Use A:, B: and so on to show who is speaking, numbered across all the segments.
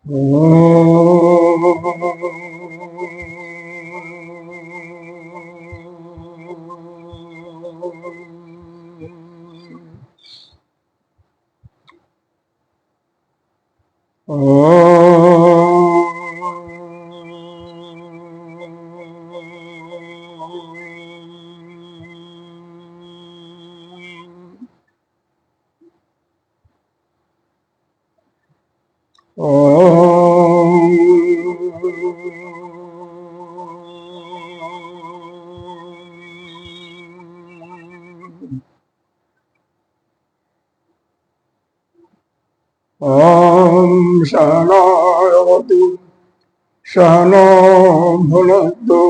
A: ॐ सहनावतु सहनो भुनक्तु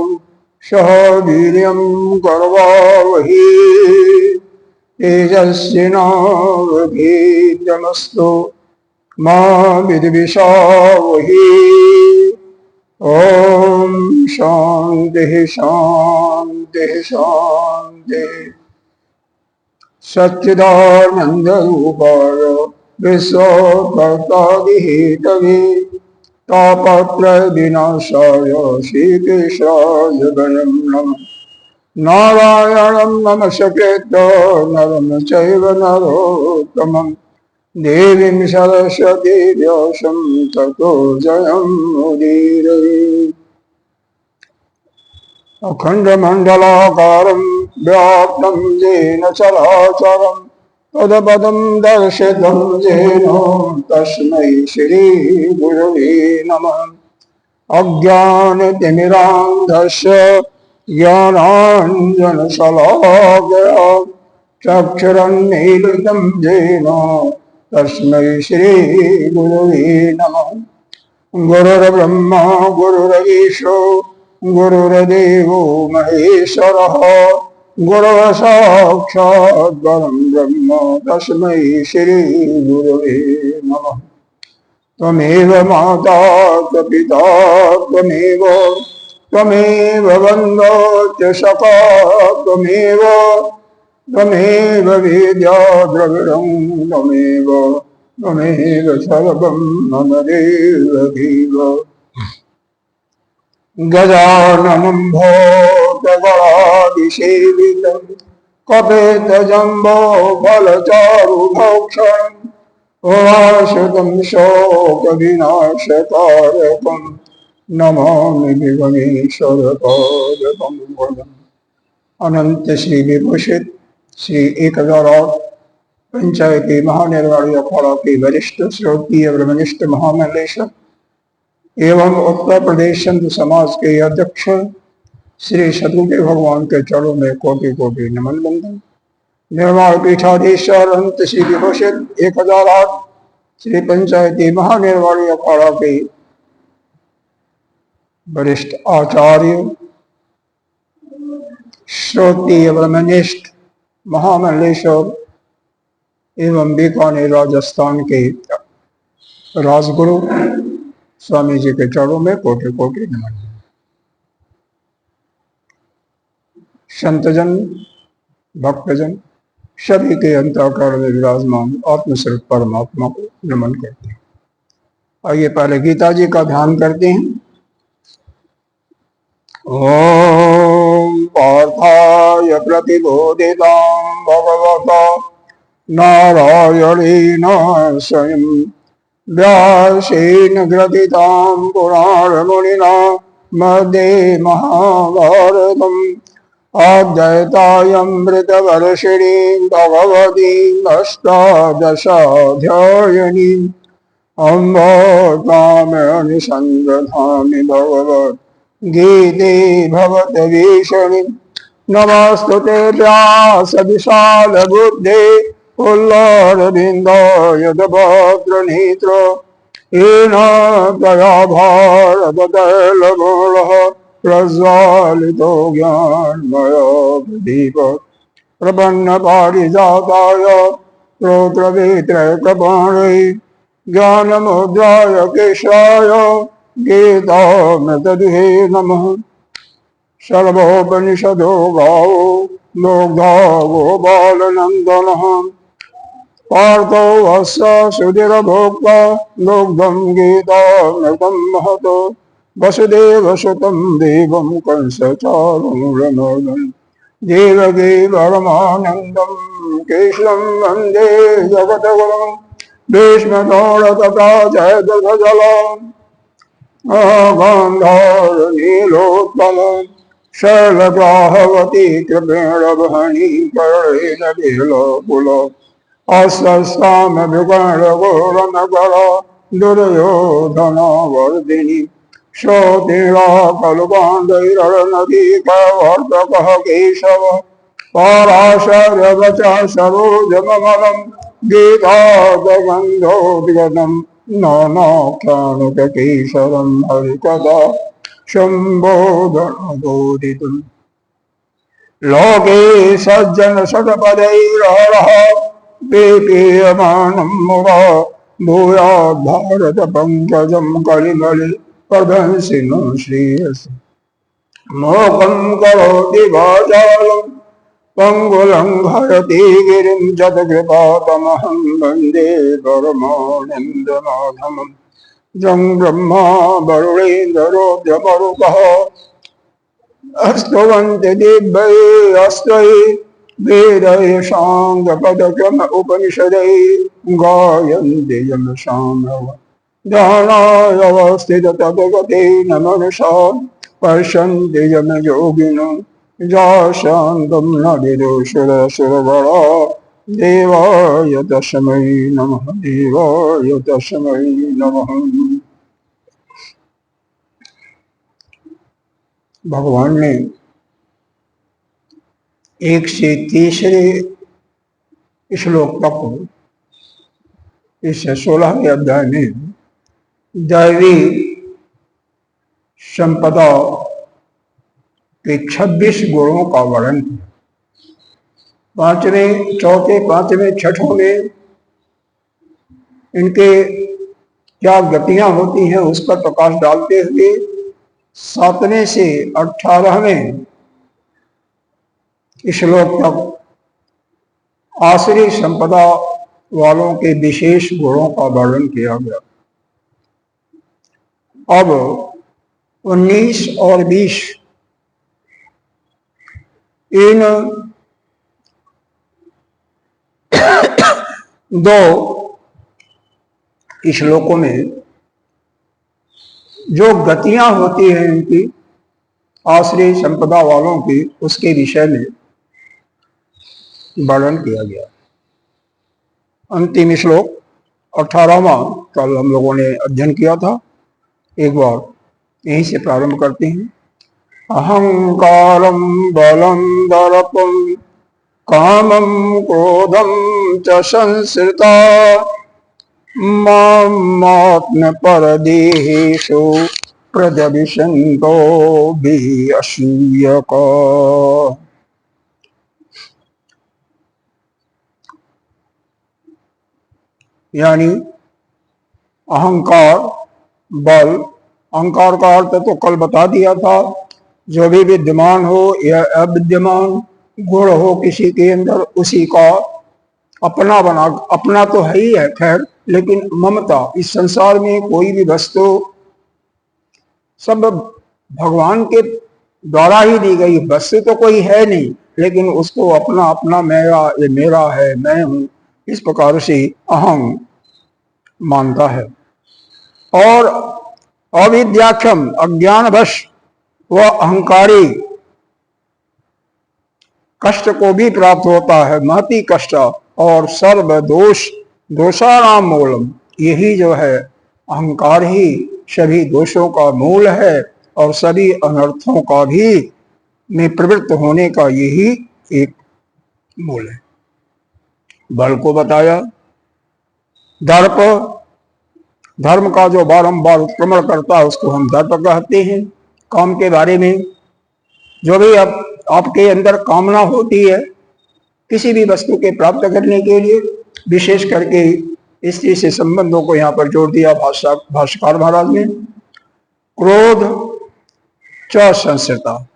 A: सह वीर्यं करवावहै तेजस्विनावधीतमस्तु मा विद्विषावहै। ॐ शान्तिः शान्तिः शान्तिः। सच्चिदानन्दरूपाय विश्वकर्तादिहेतवे तापत्रयविनाशाय श्रीकेशाय गणं नमः। नारायणं नमस्कृत्य नरं चैव नरोत्तमं देवीं सरस्वतीं व्यासं ततो जयमुदीरये। अखण्डमण्डलाकारं व्याप्तं येन चराचरं तत्पदं दर्शितं येन तस्मै श्रीगुरवे नमः। अज्ञानतिमिरान्धस्य ज्ञानाञ्जनशलाकया चक्षुरुन्मीलितं येन तस्मै श्रीगुरवे नमः। गुरुर्ब्रह्मा गुरुर्विष्णु गुरुर्देवो महेश्वरः गुरुः साक्षात् परं ब्रह्म तस्मै श्रीगुरवे नमः। त्वमेव माता च पिता त्वमेव बन्धो च सखा त्वमेव विद्या द्रविणं त्वमेव सर्वं मम देवदेव। गजाननं भूतगणादिसेवितं कपितजम्बो फलचारुभक्षणम् उमाशतं शोकविनाशकारकं नमामि विघ्नेश्वरपादपङ्कजम्। अनंत श्री विभूषित श्री 1008 पंचायती महानिर्वाणी अखाड़ा के वरिष्ठ श्रोत्रीय ब्रह्मनिष्ठ महामंडलेश्वर एवं उत्तर प्रदेश संत समाज के अध्यक्ष श्री सतगुरु भगवान के चरणों में कोटि कोटि नमन बंदन। निर्माण पीठाधीश्वर अंत श्री विभूषित 1008 श्री पंचायती महानिर्वाणी अखाड़ा के वरिष्ठ आचार्य श्रोत्रीय ब्रह्मनिष्ठ महामंडलेश्वर एवं बीकानेर राजस्थान के राजगुरु स्वामी जी के चरणों में कोटि कोटि नमन। संतजन भक्तजन सभी के अंतःकरण में विराजमान आत्मस्वरूप परमात्मा को नमन करते हैं। आइए पहले गीता जी का ध्यान करते हैं। ओम पार्थाय प्रतिबोधितां भगवता नारायणेन स्वयं व्यासेन ग्रथितां पुराणमुनिना मध्ये महाभारतम् अद्वैतामृतवर्षिणीं भगवतीं अष्टादशाध्यायिनीम् अम्ब कामयानि सन्दधामि भगवद्गीते भवद्वेषिणीं। नमस्तुते व्यासविशालबुद्धे पुल्लरविन्दायतभद्रनेत्र येन त्वया भारततैलगुणः प्रज्वालितो ज्ञानमयोऽधिप प्रपन्नपारिजाताय स्तोत्रवेत्रैकपाणये ज्ञानमुद्राय केशाय गीतामृतदुहे नमः। सर्वोपनिषदो गावो लोकधा गोपालनन्दनः पार्थो वत्स सुधिरभोक्ता दुग्धं गीतामृतं महतो वसुदेवसुतं देवं कंसचारूरमर्दनं देवकी परमानन्दं कृष्णं वन्दे जगद्गुरुं भीष्मदोषतथा जयद्रथजलम् गान्धारनीलोत्पलं शैलग्राहवती कृपेणवहनी कर्णेन नीलकुल अस्तामभिगणघोरनगर दुर्योधनवर्धिनी श्रोतीला खलुकान्दैरनदी कवर्तकः केशव पराशरवच सरोजममलं गीतागन्धोद्गतं नानाख्यानुकेशरं हरिकदा शम्बोधनबोधितम् लोके सज्जन शतपदैरहरः पेपीयमानं मुदा भूयात् भारत पंकजं कलिमलि प्रदंसिनो श्रीयसि मोकं करोति वाचालं पंगुलंघयति गिरिं जतकृपातमहं वन्दे परमानन्दमाधवम् जं ब्रह्मा वरुणेन्द्रोऽद्यमरुतः स्तुवन्ति दिव्यैस्तैः वेदैः साङ्गपदक्रम उपनिषदैः गायन्ति यं सामव ध्यानावस्थिततद्गतेन मनसा पश्यन्ति यं योगिनो याशान्तं न विदुषुरसुरगणा देवाय तस्मै नमः देवाय तस्मै नमः। भगवान ने 1 से 3 श्लोक तक इस 16वें अध्याय में दैवी संपदा के 26 गुणों का वर्णन किया। 5वें, 4थे, 5वें, 6ठों में इनके क्या गतियां होती हैं उस पर प्रकाश डालते हुए 7वें से 18वें श्लोक तक आसुरी संपदा वालों के विशेष गुणों का वर्णन किया गया। अब 19 और 20 इन 2 श्लोकों में जो गतियां होती हैं इनकी आश्रय संपदा वालों की उसके विषय में वर्णन किया गया। अंतिम श्लोक 18वां कल हम लोगों ने अध्ययन किया था। एक बार यहीं से प्रारंभ करते हैं। अहंकारं बलं दर्पं कामं क्रोधं च संश्रिता मात्मपरदेहेषु प्रदविशन्तो असूयका। यानी अहंकार, बल, अहंकार का अर्थ तो कल बता दिया था, जो भी विद्यमान हो या अविद्यमान गुण हो किसी के अंदर उसी का अपना बना, अपना तो है ही है खैर, लेकिन ममता, इस संसार में कोई भी वस्तु सब भगवान के द्वारा ही दी गई वस्तु तो कोई है नहीं, लेकिन उसको अपना अपना मेरा, ये मेरा है, मैं हूं, इस प्रकार से अहम मानता है। और अविद्याक्षम, अज्ञानवश वह अहंकारी कष्ट को भी प्राप्त होता है, महती कष्ट। और सर्व दोष दोषाणाम मूलम, यही जो है अहंकार ही सभी दोषों का मूल है और सभी अनर्थों का भी में प्रवृत्त होने का यही एक मूल है। बल को बताया, दर्प, धर्म का जो बारंबार उत्क्रमण करता है उसको हम दर्प कहते हैं। काम के बारे में जो भी आपके अंदर कामना होती है किसी भी वस्तु के प्राप्त करने के लिए, विशेष करके स्त्री से संबंधों को यहाँ पर जोड़ दिया भाष्यकार महाराज ने। क्रोध च संस्कृता,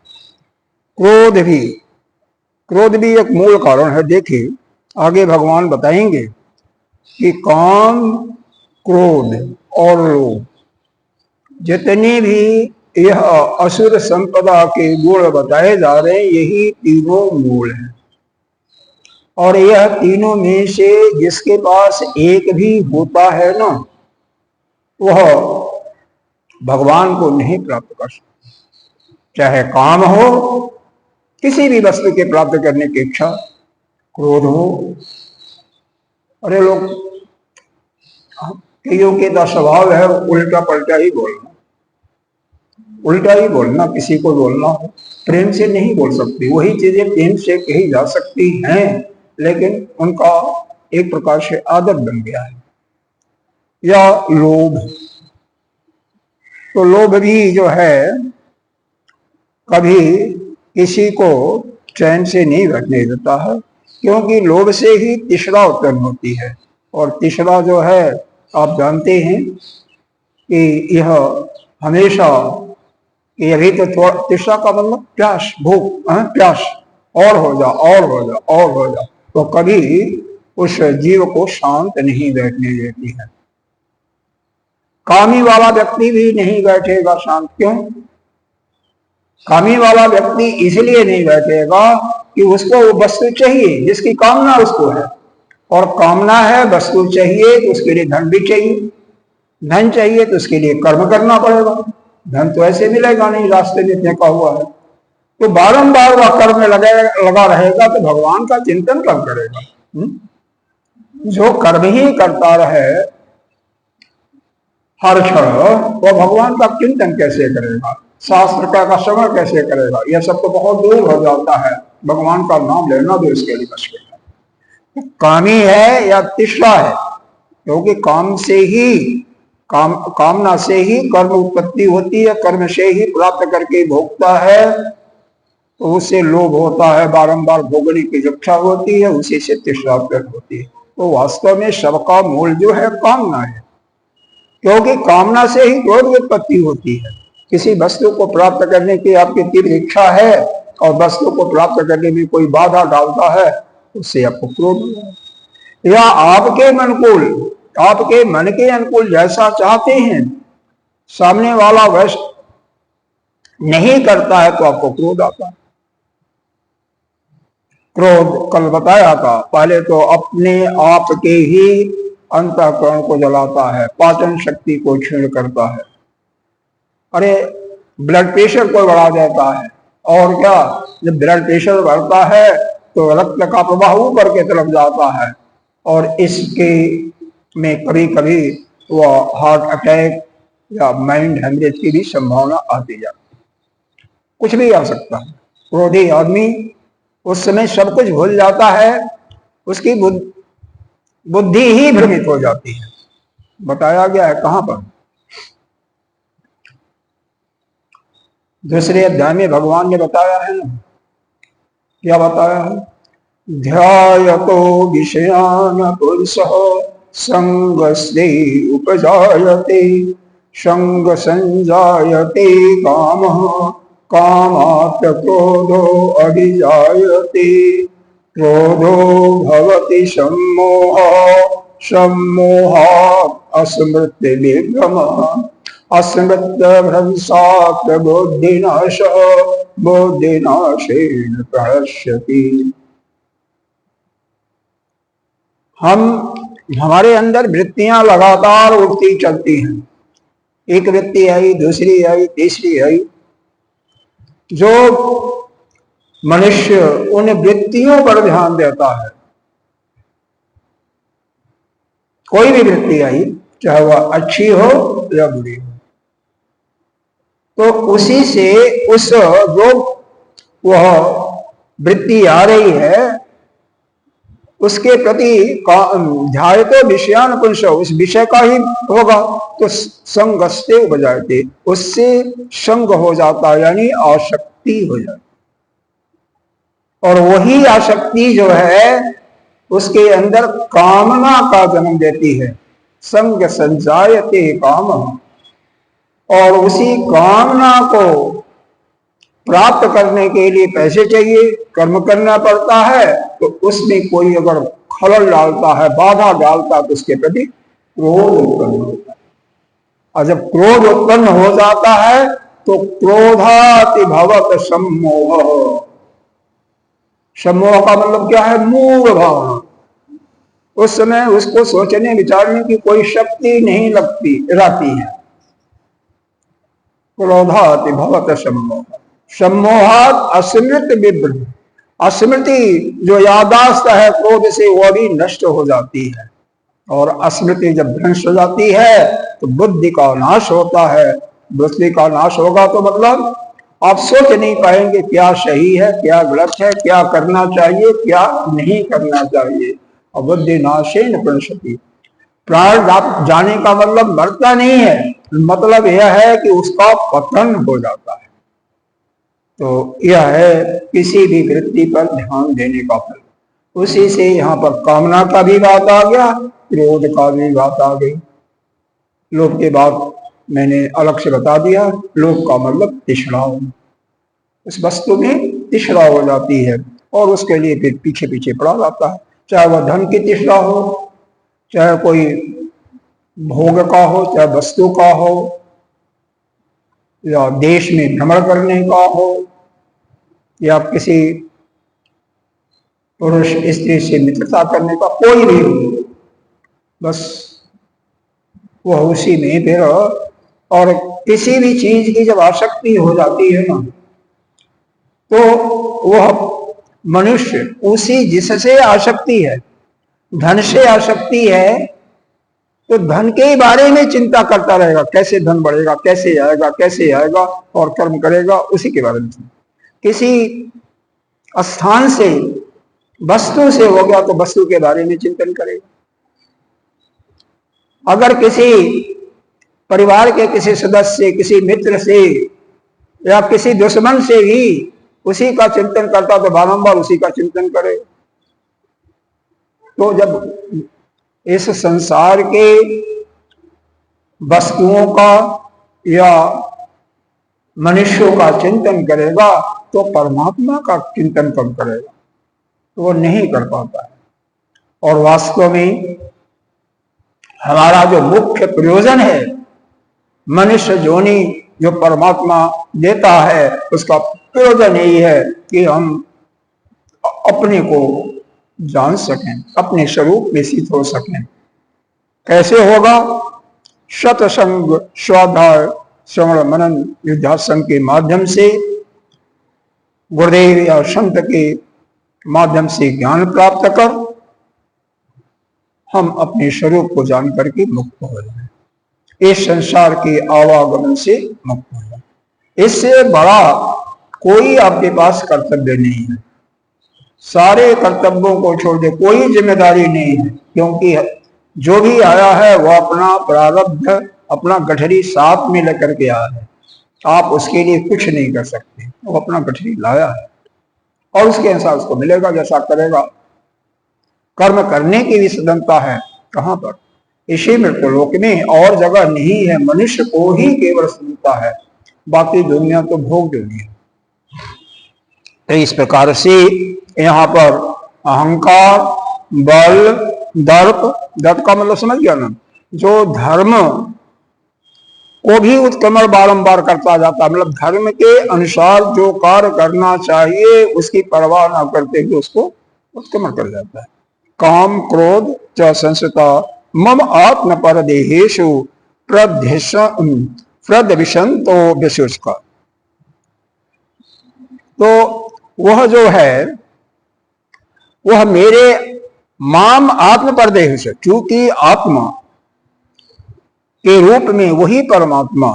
A: क्रोध भी एक मूल कारण है। देखिए आगे भगवान बताएंगे कि काम, क्रोध और लोभ, जितने भी यह असुर संपदा के गुण बताए जा रहे हैं, यही तीनों मूल हैं। और यह तीनों में से जिसके पास एक भी होता है ना, वह भगवान को नहीं प्राप्त कर सकता। चाहे काम हो, किसी भी वस्तु के प्राप्त करने की इच्छा, क्रोध हो। अरे लोग, कईयों के तो स्वभाव है उल्टा पलटा ही बोलना, उल्टा ही बोलना, किसी को बोलना प्रेम से नहीं बोल सकती। वही चीजें प्रेम से कही जा सकती हैं, लेकिन उनका एक प्रकार से आदत बन गया है। या लोभ, तो लोभ भी जो है कभी किसी को चैन से नहीं बैठने देता है, क्योंकि लोभ से ही तिसरा उत्पन्न होती है। और तिसरा जो है आप जानते हैं कि यह हमेशा, ये अभी तो थोड़ा, तिसरा का मतलब प्यास, भूख, प्यास, और हो जा, और हो जा, और हो जा, तो कभी उस जीव को शांत नहीं बैठने देती है। कामी वाला व्यक्ति भी नहीं बैठेगा शांत। क्यों? कामी वाला व्यक्ति इसलिए नहीं बैठेगा कि उसको वो वस्तु चाहिए जिसकी कामना उसको है, और कामना है, वस्तु चाहिए, तो उसके लिए धन भी चाहिए, धन चाहिए तो उसके लिए कर्म करना पड़ेगा। धन तो ऐसे मिलेगा नहीं, रास्ते में फेंका हुआ है। तो बारंबार वह कर्म में लगा रहेगा, तो भगवान का चिंतन कब करेगा? जो कर्म ही करता रहे हर क्षण, वो भगवान का चिंतन कैसे करेगा? शास्त्र का श्रवण कैसे करेगा? यह सब तो बहुत दूर हो जाता है। भगवान का नाम लेना भी उसके लिए मुश्किल है। कामी है या तिसरा है, क्योंकि काम से ही, कामना से ही कर्म उत्पत्ति होती है, कर्म से ही प्राप्त करके भोगता है, तो उससे लोभ होता है, बारंबार भोगने की इच्छा होती है, उसी से तिसरा उत्पन्न होती है। तो वास्तव में सबका मूल जो है कामना है, क्योंकि कामना से ही क्रोध उत्पत्ति होती है। किसी वस्तु को प्राप्त करने की आपकी तीव्र इच्छा है और वस्तु को प्राप्त करने में कोई बाधा डालता है, उससे आपको क्रोध होता है। या आपके मन के अनुकूल जैसा चाहते हैं, सामने वाला वैसा नहीं करता है, तो आपको क्रोध आता है। क्रोध कल बताया था, पहले तो अपने आप के ही अंतःकरण को जलाता है, पाचन शक्ति को क्षीण करता है। अरे ब्लड प्रेशर को बढ़ा देता है, और क्या, जब ब्लड प्रेशर बढ़ता है तो रक्त का प्रवाह ऊपर की तरफ जाता है, और इसके में कभी कभी वह हार्ट अटैक या माइंड हेमरेज की भी संभावना आती जाती है। कुछ भी आ सकता है। क्रोधी आदमी उस समय सब कुछ भूल जाता है, उसकी बुद्धि ही भ्रमित हो जाती है। बताया गया है कहां पर? दूसरे अध्याय में भगवान ने बताया है ना, क्या बताया है? ध्यायतो विषयान पुरुषः संगस्ते उपजायते, संग संजायते कामः, कामात् क्रोधो अभिजायते, क्रोधो भवति सम्मोहः, सम्मोहात् अस्मृति विभ्रमः, अस्मृत्य भ्रंशात् बुद्धिनाशः, बुद्धिनाशेन प्रणश्यति। हमारे अंदर वृत्तियां लगातार उठती चलती हैं। एक वृत्ति आई, दूसरी आई, तीसरी आई। जो मनुष्य उन वृत्तियों पर ध्यान देता है, कोई भी वृत्ति आई, चाहे वह अच्छी हो या बुरी हो, तो उसी से उस जो वह वृत्ति आ रही है उसके प्रति ध्याय तो विषयान पुरुष, उस विषय का ही होगा, तो संगस्ते बजाते, उससे संग हो जाता, यानी आसक्ति हो जाती। और वही आसक्ति जो है उसके अंदर कामना का जन्म देती है। संग संजायते काम, और उसी कामना को प्राप्त करने के लिए पैसे चाहिए, कर्म करना पड़ता है, तो उसमें कोई अगर खलल डालता है, बाधा डालता है, तो उसके प्रति क्रोध उत्पन्न होता है। और जब क्रोध उत्पन्न हो जाता है तो क्रोधाति भवत सम्मोह। सम्मोह का मतलब क्या है? मूढ़ भावना। उस समय उसको सोचने विचारने की कोई शक्ति नहीं रहती है। क्रोधाति भवत सम्मोह। सम्मोहात अस्मृति विभ्रम। अस्मृति जो यादाश्त है क्रोध से वह भी नष्ट हो जाती है, और अस्मृति जब भ्रष्ट हो जाती है तो बुद्धि का नाश होता है। बुद्धि का नाश होगा तो मतलब आप सोच नहीं पाएंगे क्या सही है, क्या गलत है, क्या करना चाहिए, क्या नहीं करना चाहिए। और बुद्धि नाशेन प्रणश्यति। प्राण जाने का मतलब मरता नहीं है, मतलब यह है कि उसका पतन हो जाता है। तो यह है किसी भी वृत्ति पर ध्यान देने का फल। उसी से यहाँ पर कामना का भी बात आ गया, क्रोध का भी बात आ गई। लोभ के बाद मैंने अलग से बता दिया। लोभ का मतलब तिसरा, उस वस्तु में तिसरा हो जाती है और उसके लिए फिर पीछे पीछे पड़ा जाता है। चाहे वह धन की तिसरा हो, चाहे कोई भोग का हो, चाहे वस्तु का हो, या देश में भ्रमण करने का हो, या किसी पुरुष स्त्री से मित्रता करने का, कोई भी हो, बस वह उसी में फिर। और किसी भी चीज की जब आसक्ति हो जाती है ना, तो वह मनुष्य उसी जिससे आसक्ति है, धन से आसक्ति है, तो धन के बारे में चिंता करता रहेगा, कैसे धन बढ़ेगा, कैसे आएगा, कैसे आएगा, और कर्म करेगा उसी के बारे में। किसी स्थान से, वस्तु से हो गया तो वस्तु के बारे में चिंतन करेगा। अगर किसी परिवार के किसी सदस्य से, किसी मित्र से, या किसी दुश्मन से भी उसी का चिंतन करता तो बारंबार उसी का चिंतन करे। तो जब इस संसार के वस्तुओं का या मनुष्यों का चिंतन करेगा तो परमात्मा का चिंतन कब करेगा? तो वो नहीं कर पाता है। और वास्तव में हमारा जो मुख्य प्रयोजन है, मनुष्य जोनि जो परमात्मा देता है, उसका प्रयोजन यही है कि हम अपने को जान सकें, अपने स्वरूप में स्थित हो सकें। कैसे होगा? सत्संग, स्वाध्याय, श्रवण, मनन, निध्यासन के माध्यम से, गुरुदेव या संत के माध्यम से ज्ञान प्राप्त कर हम अपने स्वरूप को जान करके मुक्त हो जाए, इस संसार के आवागमन से मुक्त हो जाए। इससे बड़ा कोई आपके पास कर्तव्य नहीं है। सारे कर्तव्यों को छोड़ दे, कोई जिम्मेदारी नहीं है, क्योंकि जो भी आया है वह अपना प्रारब्ध, अपना गठरी साथ में लेकर के आया है। आप उसके लिए कुछ नहीं कर सकते, वो अपना गठरी लाया है और उसके अनुसार उसको मिलेगा जैसा करेगा। कर्म करने की भी स्वतंत्रता है, कहाँ पर? इसी मृत्युलोक में, और जगह नहीं है। मनुष्य को ही केवल स्वतंत्रता है, बाकी दुनिया तो भोग दुनिया है। तो इस प्रकार से यहाँ पर अहंकार, बल, दर्प, दर्प का मतलब समझ गया ना, जो धर्म को भी उत्क्रमण बारंबार करता जाता है, मतलब धर्म के अनुसार जो कार्य करना चाहिए उसकी परवाह न करते हुए उसको उत्क्रमण कर जाता है। काम, क्रोध च संस्कृता मम आत्म पर देहेशु प्रद्विषंतो विशुष्का। तो वह जो है वह मेरे माम आत्म पर देहेश, चूंकि आत्मा के रूप में वही परमात्मा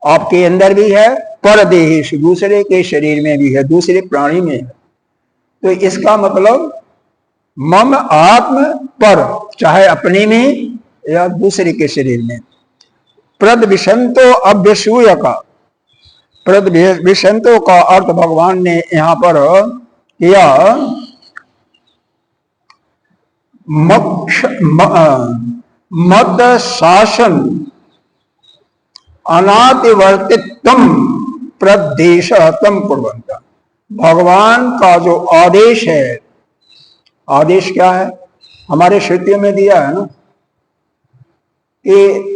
A: आपके अंदर भी है, पर देहेश दूसरे के शरीर में भी है, दूसरे प्राणी में है। तो इसका मतलब मम आत्म पर, चाहे अपने में या दूसरे के शरीर में। प्रद्विषंतो अभ्यसूय का, प्रद्विषंतो का अर्थ भगवान ने यहां पर किया मत शासन अनातिवर्तित्वम प्रदेश तम कुर्वन्त। भगवान का जो आदेश है आदेश क्या है? हमारे श्रुतियों में दिया है ना कि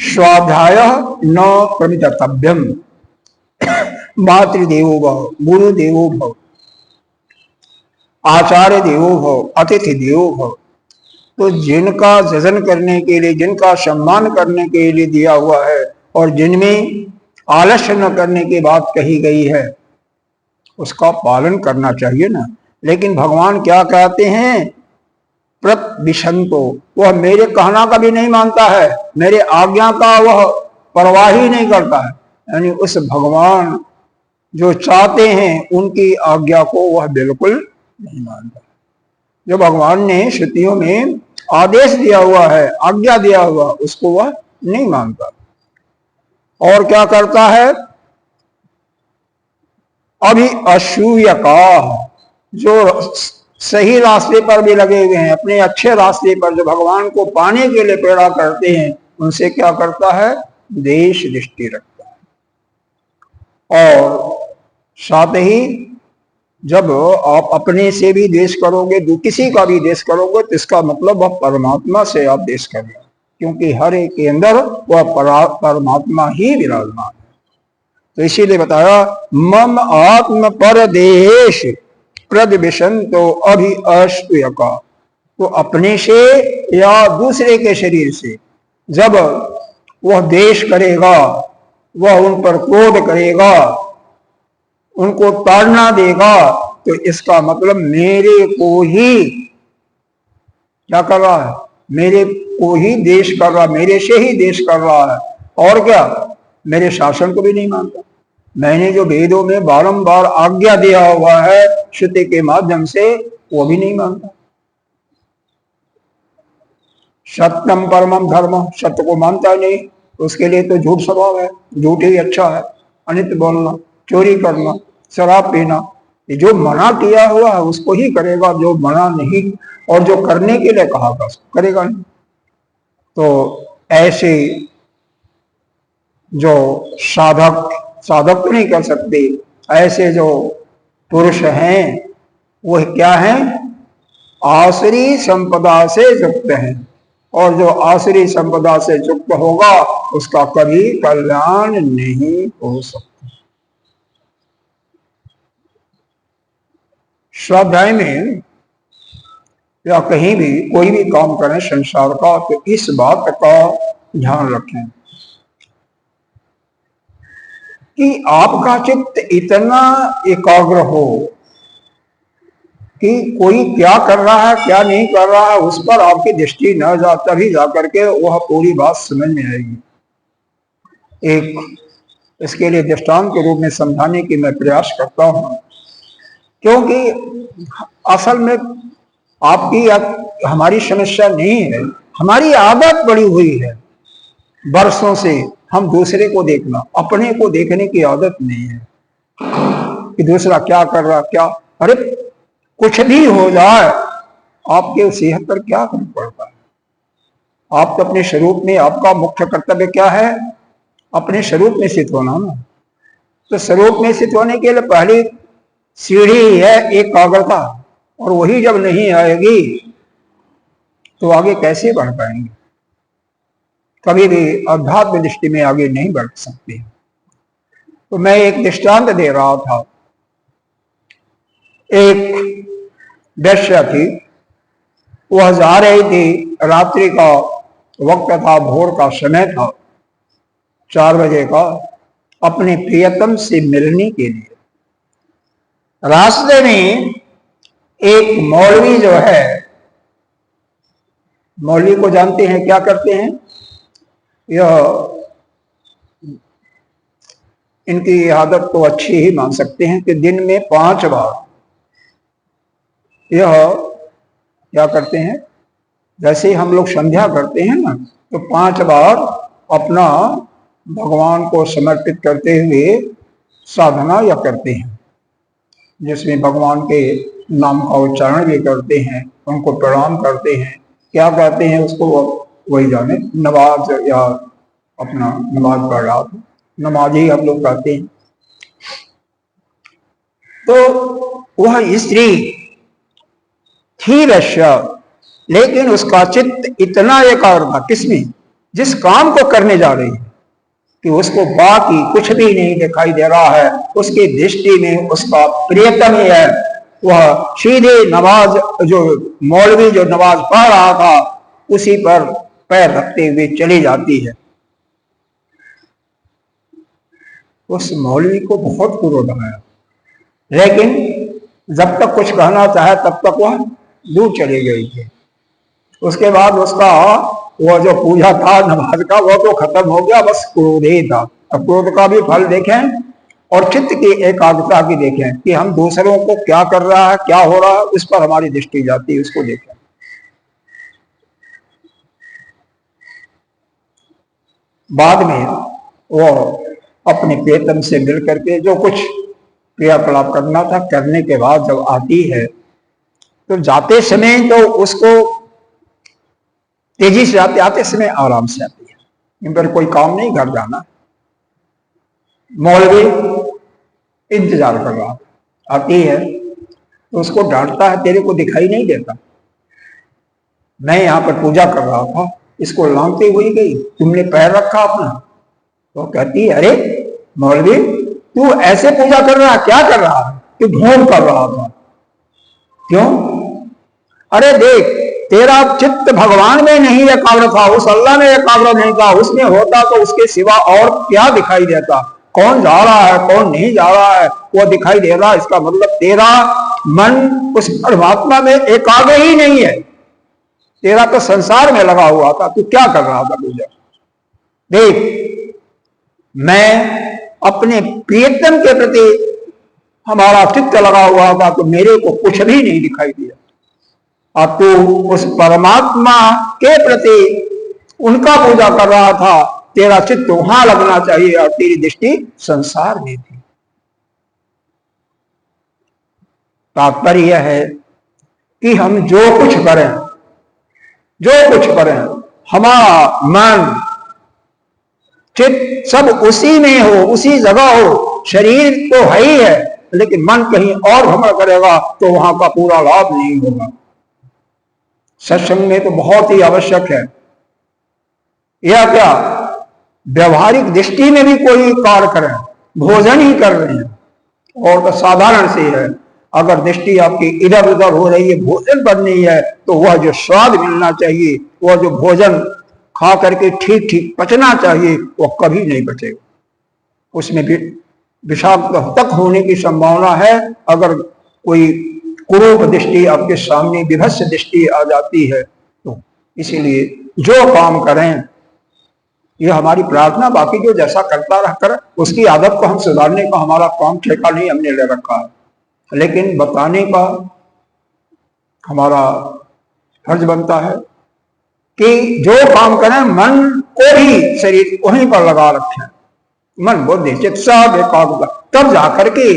A: स्वाध्याय न प्रमितव्यम, मातृदेवो भव, गुरु देवो भव, आचार्य देवो भव, अतिथि देवो भव। तो जिनका जजन करने के लिए, जिनका सम्मान करने के लिए दिया हुआ है और जिनमें आलस्य न करने की बात कही गई है, उसका पालन करना चाहिए ना। लेकिन भगवान क्या कहते हैं? प्रतविशंतो, वह मेरे कहना का भी नहीं मानता है, मेरे आज्ञा का वह परवाह ही नहीं करता है। यानी उस भगवान जो चाहते हैं उनकी आज्ञा को वह बिल्कुल नहीं मानता। जो भगवान ने श्रुतियों में आदेश दिया हुआ है, आज्ञा दिया हुआ, उसको वह नहीं मानता। और क्या करता है? अभी असूय का, जो सही रास्ते पर भी लगे हुए हैं, अपने अच्छे रास्ते पर, जो भगवान को पाने के लिए प्रेरणा करते हैं, उनसे क्या करता है? देश दृष्टि रखता है। और साथ ही जब आप अपने से भी देश करोगे, किसी का भी देश करोगे, तो इसका मतलब वह परमात्मा से आप देश कर रहे हो, क्योंकि हर एक के अंदर वह परमात्मा ही विराजमान है। तो इसीलिए बताया मम आत्म परदेश प्रद्विषंतो अभि असूयका। तो अपने से या दूसरे के शरीर से जब वह द्वेष करेगा, वह उन पर क्रोध करेगा, उनको ताड़ना देगा, तो इसका मतलब मेरे को ही क्या कर रहा है? मेरे को ही देश कर रहा, मेरे से ही देश कर रहा है। और क्या? मेरे शासन को भी नहीं मानता। मैंने जो वेदों में बारंबार आज्ञा दिया हुआ है श्रुति के माध्यम से, वो भी नहीं मानता। सत्यम परमम धर्म, सत्य को मानता नहीं, उसके लिए तो झूठ स्वभाव है, झूठ ही अच्छा है। अनित बोलना, चोरी करना, शराब पीना, ये जो मना किया हुआ है उसको ही करेगा, जो मना नहीं और जो करने के लिए कहा था उसको करेगा नहीं। तो ऐसे जो साधक तो नहीं कर सकते, ऐसे जो पुरुष हैं वो क्या हैं? आसुरी संपदा से युक्त हैं। और जो आसुरी संपदा से युक्त होगा उसका कभी कल्याण नहीं हो सकता। स्वाध्याय में या कहीं भी कोई भी काम करें संसार का, तो इस बात का ध्यान रखें कि आपका चित्त इतना एकाग्र हो कि कोई क्या कर रहा है क्या नहीं कर रहा है उस पर आपकी दृष्टि न जा, तभी जाकर के वह पूरी बात समझ में आएगी। एक इसके लिए दृष्टांत के रूप में समझाने की मैं प्रयास करता हूं, क्योंकि असल में आपकी हमारी समस्या नहीं है, हमारी आदत पड़ी हुई है वर्षों से। हम दूसरे को देखना, अपने को देखने की आदत नहीं है कि दूसरा क्या कर रहा, क्या, अरे कुछ भी हो जाए आपके सेहत पर क्या फर्क पड़ता है? आप तो अपने स्वरूप में, आपका मुख्य कर्तव्य क्या है? अपने स्वरूप में स्थित होना ना। तो स्वरूप में स्थित होने के लिए पहली सीढ़ी है एकाग्रता, और वही जब नहीं आएगी तो आगे कैसे बढ़ पाएंगे? कभी भी अध्यात्म दृष्टि में आगे नहीं बढ़ सकते। तो मैं एक दृष्टांत दे रहा था। एक वैश्या थी, वह जा रही थी, रात्रि का वक्त था, भोर का समय था, 4 बजे का, अपने प्रियतम से मिलने के लिए। रास्ते में एक मौलवी जो है, मौलवी को जानते हैं क्या करते हैं? यह इनकी आदत तो अच्छी ही मान सकते हैं कि दिन में 5 बार यह क्या करते हैं? जैसे हम लोग संध्या करते हैं ना, तो 5 बार अपना भगवान को समर्पित करते हुए साधना या करते हैं, जिसमें भगवान के नाम का उच्चारण भी करते हैं, उनको प्रणाम करते हैं। क्या कहते हैं उसको वही जाने, नमाज या अपना नमाज पढ़ रहा था, नमाज ही हम लोग कहते हैं। तो वह स्त्री थी वैश्य, लेकिन उसका चित्त इतना एकाग्र था किसमें, जिस काम को करने जा रही है, कि उसको बाकी कुछ भी नहीं दिखाई दे रहा है। उसकी दृष्टि में उसका प्रियतम ही है। वह सीधे नमाज, जो मौलवी जो नमाज पढ़ रहा था, उसी पर पैर रखते हुए चली जाती है। उस मौलवी को बहुत क्रोध आया, लेकिन जब तक कुछ कहना चाहे तब तक वह दूर चली गई थी। उसके बाद उसका वह जो पूजा था नमाज का, वह तो खत्म हो गया, बस क्रोध ही था। अब क्रोध का भी फल देखें और चित्त की एकाग्रता की देखें कि हम दूसरों को क्या कर रहा है, क्या हो रहा है, उस पर हमारी दृष्टि जाती है, उसको देखें। बाद में वो अपने प्रियतम से मिल करके जो कुछ क्रियाकलाप करना था, करने के बाद जब आती है तो जाते समय तो उसको तेजी से आते समय आराम से आती है, इन पर कोई काम नहीं, घर जाना। मौलवी इंतजार कर रहा, आती है तो उसको डांटता है, तेरे को दिखाई नहीं देता, मैं यहां पर पूजा कर रहा था, इसको लांघते हुए गई, तुमने पैर रखा अपना। तो कहती है, अरे मौलवी तू ऐसे पूजा कर रहा, क्या कर रहा है, तू ढोंग कर रहा था, क्यों? अरे देख, तेरा चित्त भगवान में नहीं एकाग्र था, उस अल्लाह में एकाग्र नहीं था, उसमें होता तो उसके सिवा और क्या दिखाई देता, कौन जा रहा है कौन नहीं जा रहा है वो दिखाई दे रहा। इसका मतलब तेरा मन उस परमात्मा में एकाग्र ही नहीं है, तेरा तो संसार में लगा हुआ था। तू क्या कर रहा था पूजा? देख, मैं अपने प्रियतम के प्रति हमारा चित्त लगा हुआ था, तो मेरे को कुछ भी नहीं दिखाई दिया। और तू उस परमात्मा के प्रति उनका पूजा कर रहा था, तेरा चित्त वहां लगना चाहिए और तेरी दृष्टि संसार में थी। तात्पर्य यह है कि हम जो कुछ करें, हमारा मन चित्त सब उसी में हो, उसी जगह हो। शरीर तो है ही है, लेकिन मन कहीं और भ्रमण करेगा तो वहां का पूरा लाभ नहीं होगा। सत्संग में तो बहुत ही आवश्यक है। यह क्या व्यवहारिक दृष्टि में भी कोई कार्य करें, भोजन ही कर रहे हैं और तो साधारण से है, अगर दृष्टि आपकी इधर उधर हो रही है, भोजन पर नहीं है, तो वह जो स्वाद मिलना चाहिए, वह जो भोजन खा करके ठीक ठीक पचना चाहिए, वह कभी नहीं पचेगा। उसमें भी विषाक्त तक होने की संभावना है। अगर कोई कुरूप दृष्टि आपके सामने, विभत्स दृष्टि आ जाती है, तो इसीलिए जो काम करें, यह हमारी प्रार्थना। बाकी जो जैसा करता रहकर उसकी आदत को हम सुधारने का हमारा काम ठेका नहीं हमने ले रखा है, लेकिन बताने का हमारा फर्ज बनता है कि जो काम करें मन को ही शरीर वहीं पर लगा रखें, मन बुद्धि चित्त सब एकाग्र, तब जाकर के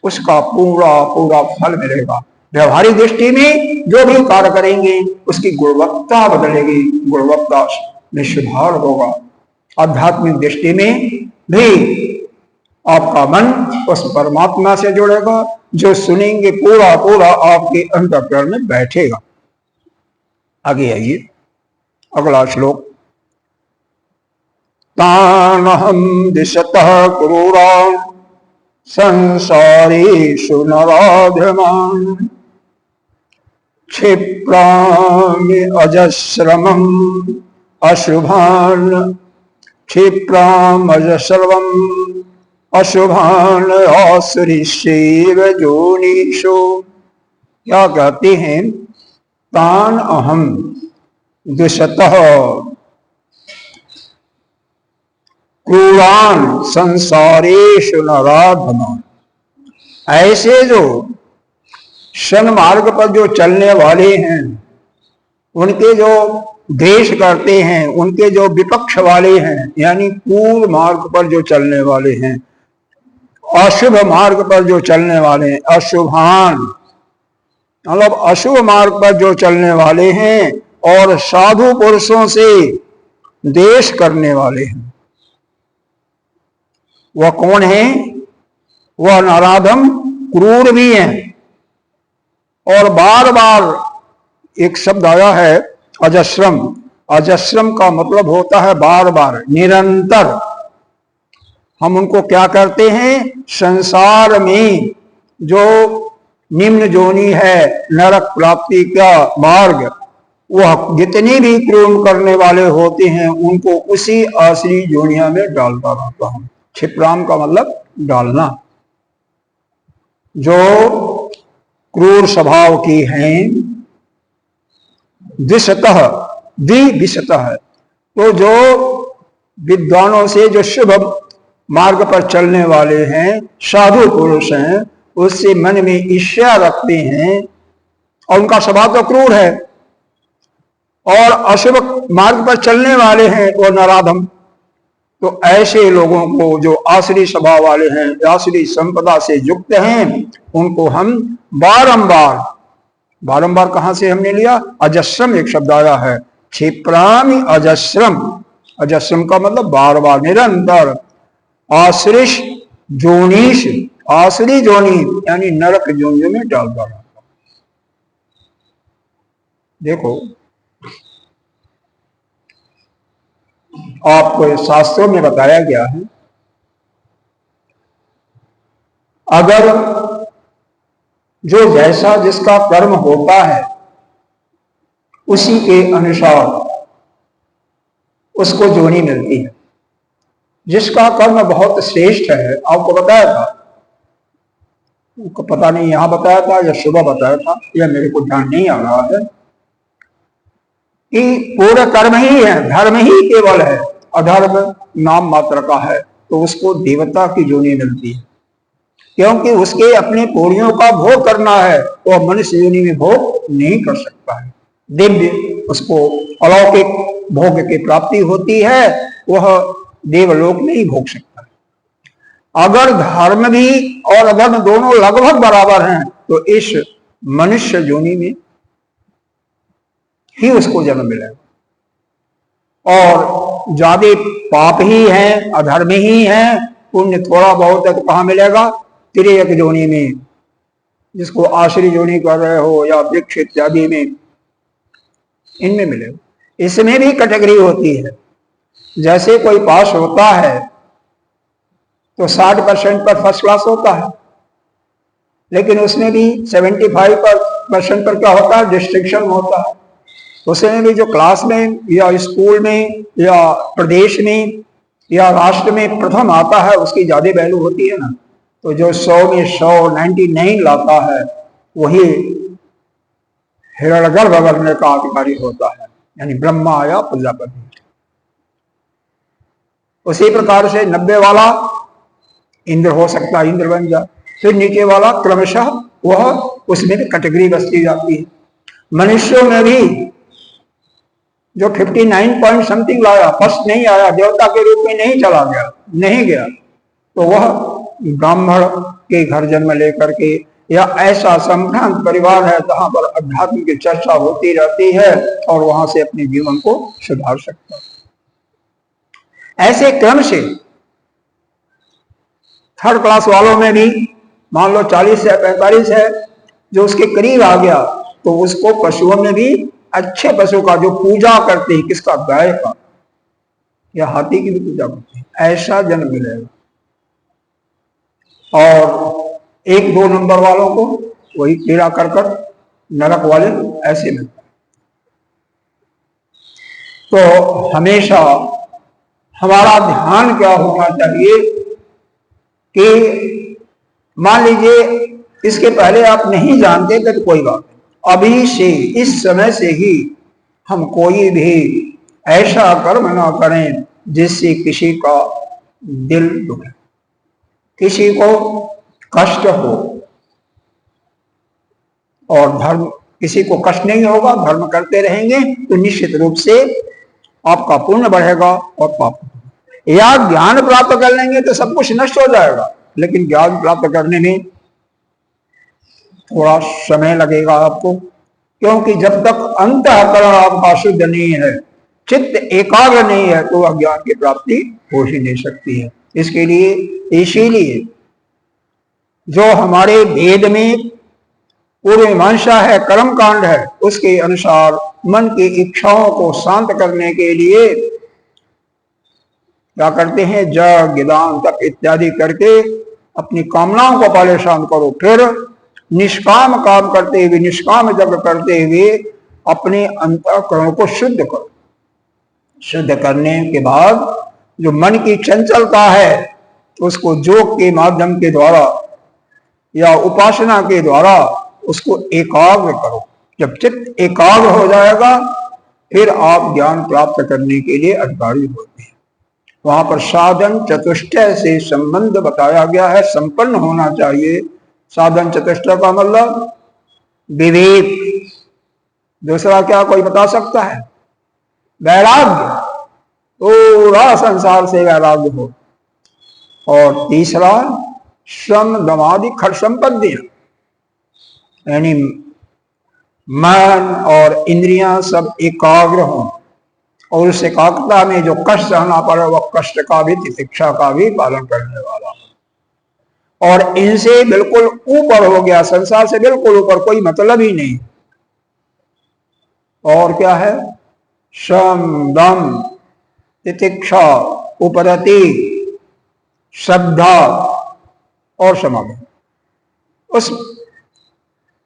A: उसका पूरा पूरा फल मिलेगा। व्यवहारिक दृष्टि में जो भी कार्य करेंगे उसकी गुणवत्ता बदलेगी, गुणवत्ता में सुधार होगा। आध्यात्मिक दृष्टि में भी आपका मन उस परमात्मा से जुड़ेगा, जो सुनेंगे पूरा पूरा आपके अंतःकरण में बैठेगा। आगे आइए, अगला श्लोक। तानहं दिशतः क्रूरान् संसारेषु नराधमान् क्षिप्रामि अजस्रमम् अशुभान् क्षिप्रामजस्रमम् अशुभान् आसुरीष्येव योनिषु। क्या कहते हैं? तान अहम दिशतः क्रूरान् संसारेषु नराधमान्। ऐसे जो सन्मार्ग पर जो चलने वाले हैं, उनके जो द्वेष करते हैं, उनके जो विपक्ष वाले हैं, यानी पूर्व मार्ग पर जो चलने वाले हैं, अशुभ मार्ग पर जो चलने वाले हैं, अशुभान मतलब अशुभ मार्ग पर जो चलने वाले हैं और साधु पुरुषों से द्वेष करने वाले हैं, वह कौन है? वह नराधम क्रूर भी हैं। और बार बार एक शब्द आया है अजस्रम। अजस्रम का मतलब होता है बार बार, निरंतर। हम उनको क्या करते हैं, संसार में जो निम्न जोनी है, नरक प्राप्ति का मार्ग, वह जितनी भी क्रोध करने वाले होते हैं उनको उसी आसरी जोनिया में डालता रहता हूं। क्षिप्राम का मतलब डालना। जो क्रूर स्वभाव की हैं, द्विषतः द्विविषतः, तो जो विद्वानों से जो शुभ मार्ग पर चलने वाले हैं, साधु पुरुष हैं, उससे मन में ईर्ष्या रखते हैं और उनका स्वभाव तो क्रूर है। और अशुभ मार्ग पर चलने वाले हैं वो नराधम। तो ऐसे लोगों को जो आसुरी स्वभाव वाले हैं, आसुरी संपदा से युक्त हैं, उनको हम बारंबार, बारंबार कहां से हमने लिया, अजस्रम एक शब्द आया है, क्षिप्रामि अजस्रम। अजस्रम का मतलब बार बार, निरंतर। आसुरिश जोनीश, आसुरी जोनी यानी नरक जोनियों में डालता रहता। देखो, आपको शास्त्रों में बताया गया है, अगर जो जैसा जिसका कर्म होता है उसी के अनुसार उसको जोनी मिलती है। जिसका कर्म बहुत श्रेष्ठ है, आपको बताया था, पता नहीं यहां बताया था या सुबह बताया था, या मेरे को ध्यान नहीं आ रहा है, कि पूर्ण कर्म ही है, धर्म ही केवल है, अधर्म नाम मात्र का है, तो उसको देवता की जोनी मिलती है। क्योंकि उसके अपने पुण्यों का भोग करना है, तो वह मनुष्य योनि में भोग नहीं कर सकता है। दिव्य उसको अलौकिक भोग की प्राप्ति होती है, वह देवलोक में ही भोग सकता है। अगर धर्म भी और अधर्म दोनों लगभग बराबर हैं, तो इस मनुष्य योनि में ही उसको जन्म मिलेगा। और ज्यादा पाप ही है, अधर्म ही है, पुण्य थोड़ा बहुत है तो कहां मिलेगा, तिर्यक जोनी में, जिसको आश्री जोनी कर रहे हो, या वृक्ष इत्यादि में, इनमें मिलेगा। इसमें भी कैटेगरी होती है। जैसे कोई पास होता है तो 60% पर फर्स्ट क्लास होता है, लेकिन उसमें भी 75% पर क्या होता है, डिस्ट्रिक्शन होता है। उसमें भी जो क्लास में या स्कूल में या प्रदेश में या राष्ट्र में प्रथम आता है, उसकी ज्यादा वैल्यू होती है ना। तो जो 100 में 100, 99 लाता है, वही हिरण्यगर्भ वर्ण का अधिकारी होता है, यानी ब्रह्मा या प्रजापति। उसी प्रकार से 90 वाला इंद्र हो सकता है, इंद्र बन जाए। फिर नीचे वाला क्रमशः वह उसमें भी कैटेगरी बसती जाती है। मनुष्यों में भी जो 59 पॉइंट समथिंग लाया, फर्स्ट नहीं आया, देवता के रूप में नहीं चला गया, नहीं गया, तो वह ब्राह्मण के घर जन्म लेकर के, या ऐसा संभ्रांत परिवार है जहां पर अध्यात्म की चर्चा होती रहती है, और वहां से अपने जीवन को सुधार सकता है। ऐसे क्रम से थर्ड क्लास वालों में भी मान लो 40 से 45 है, जो उसके करीब आ गया, तो उसको पशुओं में भी अच्छे पशु का, जो पूजा करते हैं, किसका, गाय का या हाथी की भी पूजा करते हैं, ऐसा जन्म मिलेगा। और 1-2 नंबर वालों को वही कीड़ा करकट नरक वाले ऐसे मिलते हैं। तो हमेशा हमारा ध्यान क्या होना चाहिए कि मान लीजिए इसके पहले आप नहीं जानते थे तो कोई बात नहीं, अभी से, इस समय से ही हम कोई भी ऐसा कर्म ना करें जिससे किसी का दिल दुखे, किसी को कष्ट हो। और धर्म, किसी को कष्ट नहीं होगा, धर्म करते रहेंगे तो निश्चित रूप से आपका पुण्य बढ़ेगा और पाप। या ज्ञान प्राप्त कर लेंगे तो सब कुछ नष्ट हो जाएगा, लेकिन ज्ञान प्राप्त करने में थोड़ा समय लगेगा आपको, क्योंकि जब तक अंतःकरण आपका शुद्ध नहीं है, चित्त एकाग्र नहीं है, तो अज्ञान की प्राप्ति हो ही नहीं सकती है। इसके लिए, इसीलिए जो हमारे वेद में पूर्व मीमांसा है, कर्म कांड है, उसके अनुसार मन की इच्छाओं को शांत करने के लिए क्या करते हैं, यज्ञ दान तप इत्यादि करके अपनी कामनाओं को पहले शांत करो, फिर निष्काम काम करते हुए, निष्काम यज्ञ करते हुए अपने अंतःकरण को शुद्ध करो। शुद्ध करने के बाद जो मन की चंचलता है उसको योग के माध्यम के द्वारा या उपासना के द्वारा उसको एकाग्र करो। जब चित्त एकाग्र हो जाएगा फिर आप ज्ञान प्राप्त करने के लिए अधिकारी होते हैं। वहां पर साधन चतुष्टय से संबंध बताया गया है, संपन्न होना चाहिए। साधन चतुष्टय का मतलब विवेक, दूसरा क्या कोई बता सकता है, वैराग्य, पूरा संसार से वैराग्य हो, और तीसरा श्रम दमादि खट संपत्तियां, यानी मन और इंद्रियां सब एकाग्र हों, और उस एकाग्रता में जो कष्ट सहना पड़े वह कष्ट का भी, तितिक्षा का भी पालन करने वाला हो, और इनसे बिल्कुल ऊपर हो गया, संसार से बिल्कुल ऊपर, कोई मतलब ही नहीं। और क्या है, शम दम तितिक्षा उपरति श्रद्धा और समाधि, उस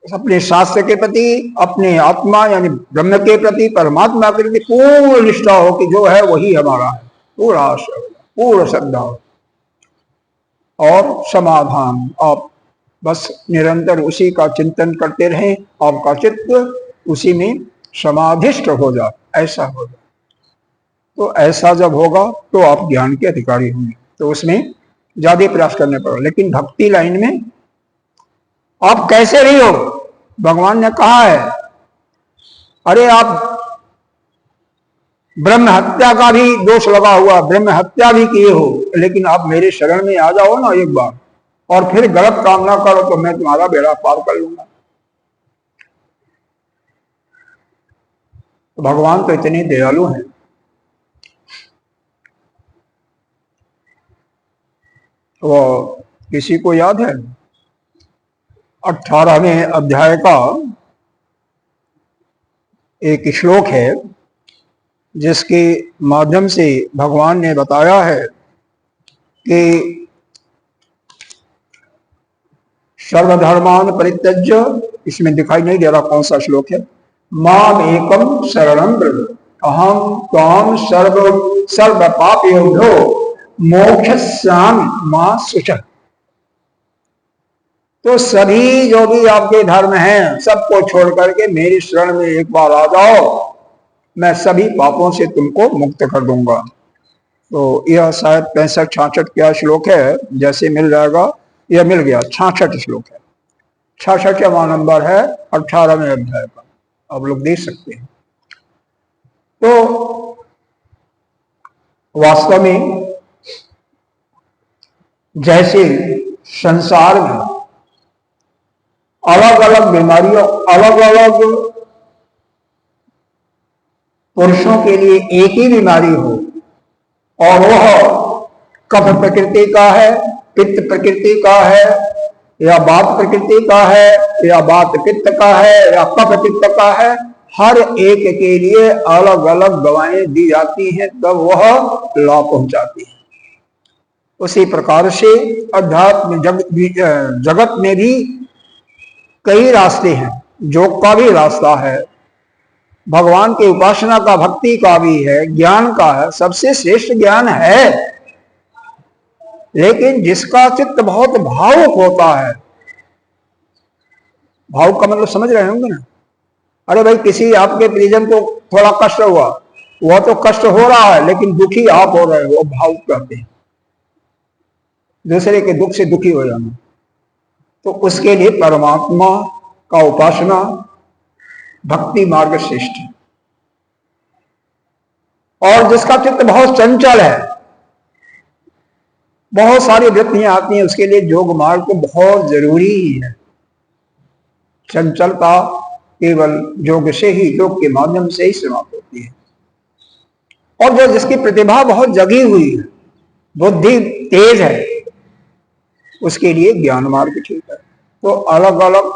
A: अपने शास्त्र के प्रति, अपने आत्मा यानी ब्रह्म के प्रति, परमात्मा के प्रति पूर्ण निष्ठा हो कि जो है वही हमारा है, पूरा आश्रय, पूर्ण श्रद्धा हो, और समाधान, आप बस निरंतर उसी का चिंतन करते रहें, आपका चित्त उसी में समाधिष्ट हो जाए, ऐसा हो जाए। तो ऐसा जब होगा तो आप ज्ञान के अधिकारी होंगे, तो उसमें ज्यादा प्रयास करने पड़ेगा। लेकिन भक्ति लाइन में आप कैसे भी हो, भगवान ने कहा है, अरे आप ब्रह्म हत्या का भी दोष लगा हुआ, ब्रह्म हत्या भी किए हो, लेकिन आप मेरे शरण में आ जाओ ना एक बार, और फिर गलत काम ना करो तो मैं तुम्हारा बेड़ा पार कर लूंगा। तो भगवान तो इतने दयालु हैं। वो किसी को याद है 18वें अध्याय का एक श्लोक है जिसके माध्यम से भगवान ने बताया है कि सर्वधर्मान परित्यज्य, इसमें दिखाई नहीं दे रहा कौन सा श्लोक है, माम एकम शरणं व्रज अहम त्वाम सर्व पापयोभ्यो मोक्षयिष्यामि मा शुचः। तो सभी जो भी आपके धर्म हैं सबको छोड़ करके मेरी शरण में एक बार आ जाओ, मैं सभी पापों से तुमको मुक्त कर दूंगा। तो यह शायद 65-66 क्या श्लोक है, जैसे मिल जाएगा, यह मिल गया, 66 श्लोक है, 66वां नंबर है 18वें अध्याय का, आप लोग देख सकते हैं। तो वास्तव में जैसे संसार में अलग अलग बीमारियों, अलग अलग पुरुषों के लिए एक ही बीमारी हो, और वह कफ प्रकृति का है, पित्त प्रकृति का है, या वात प्रकृति का है, या वात पित्त का है, या कफ पित्त का है, हर एक के लिए अलग अलग दवाएं दी जाती हैं, तब वह लाभ पहुंचाती है। उसी प्रकार से अध्यात्म जगत में भी कई रास्ते हैं, योग का भी रास्ता है, भगवान की उपासना का, भक्ति का भी है, ज्ञान का है, सबसे श्रेष्ठ ज्ञान है। लेकिन जिसका चित्त बहुत भावुक होता है, भावुक का मतलब समझ रहे होंगे ना, अरे भाई किसी आपके परिजन को थोड़ा कष्ट हुआ, वह तो कष्ट हो रहा है लेकिन दुखी आप हो रहे हो, वो भावुक कहते हैं, दूसरे के दुख से दुखी हो जाना। तो उसके लिए परमात्मा का उपासना भक्ति मार्ग श्रेष्ठ है। और जिसका चित्त बहुत चंचल है, बहुत सारी वृत्तियां आती हैं, उसके लिए योग मार्ग तो बहुत जरूरी ही है। चंचलता केवल योग से ही, योग के माध्यम से ही समाप्त होती है। और जो जिसकी प्रतिभा बहुत जगी हुई है, बुद्धि तेज है, उसके लिए ज्ञान मार्ग ठीक है। तो अलग अलग,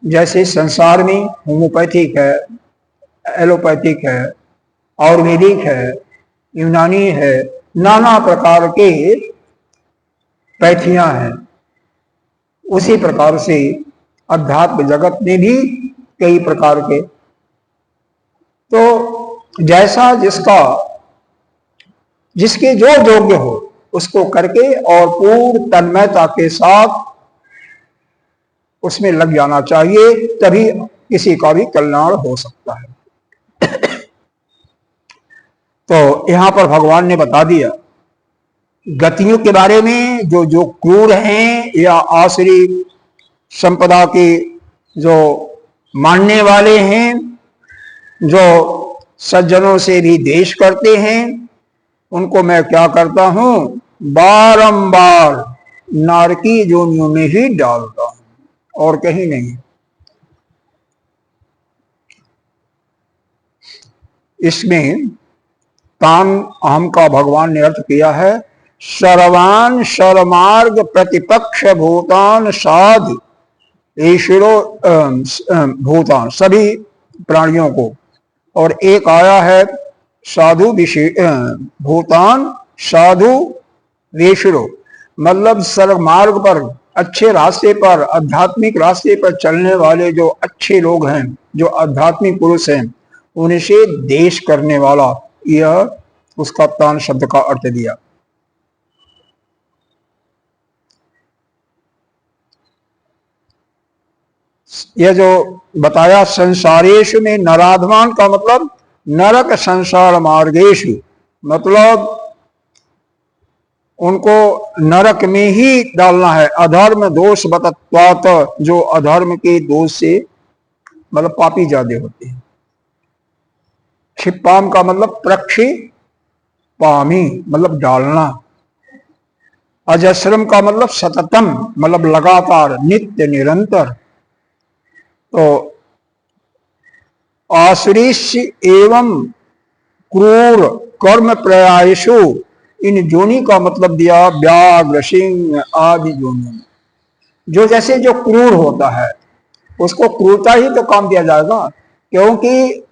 A: जैसे संसार में होम्योपैथिक है, एलोपैथिक है, आयुर्वेदिक है, यूनानी है, नाना प्रकार के पैथियां हैं, उसी प्रकार से अध्यात्म जगत में भी कई प्रकार के। तो जैसा जिसके जो योग्य हो उसको करके और पूर्ण तन्मयता के साथ उसमें लग जाना चाहिए, तभी किसी का भी कल्याण हो सकता है। तो यहां पर भगवान ने बता दिया गतियों के बारे में, जो जो क्रूर हैं या आसुरी संपदा के जो मानने वाले हैं, जो सज्जनों से भी द्वेष करते हैं, उनको मैं क्या करता हूं, बारंबार नारकी जोनियों में ही डालता हूं और कहीं नहीं। इसमें तान अहम का भगवान ने अर्थ किया है, सर्वान सर्वमार्ग प्रतिपक्ष भूतान साध ईश्वरो भूतान, सभी प्राणियों को। और एक आया है साधु भूतान साधु वेशुरो, मतलब सर्व मार्ग पर, अच्छे रास्ते पर, आध्यात्मिक रास्ते पर चलने वाले जो अच्छे लोग हैं, जो आध्यात्मिक पुरुष हैं, उनसे देश करने वाला, यह उसका तान शब्द का अर्थ दिया। यह जो बताया संसारेशु में नराधमान का मतलब नरक संसार मार्गेशु, मतलब उनको नरक में ही डालना है। अधर्म दोष बतत्वात, जो अधर्म के दोष से मतलब पापी ज्यादा होते हैं। क्षिपाम का मतलब प्रक्षि पामी, मतलब डालना। अजस्रम का मतलब सततम, मतलब लगातार, नित्य, निरंतर। तो आश्रिष्य एवं क्रूर कर्म प्रयासु, इन जोनी का मतलब दिया व्याघ्र सिंह आदि जोनी। जो जैसे जो क्रूर होता है उसको क्रूरता ही तो काम दिया जाएगा, क्योंकि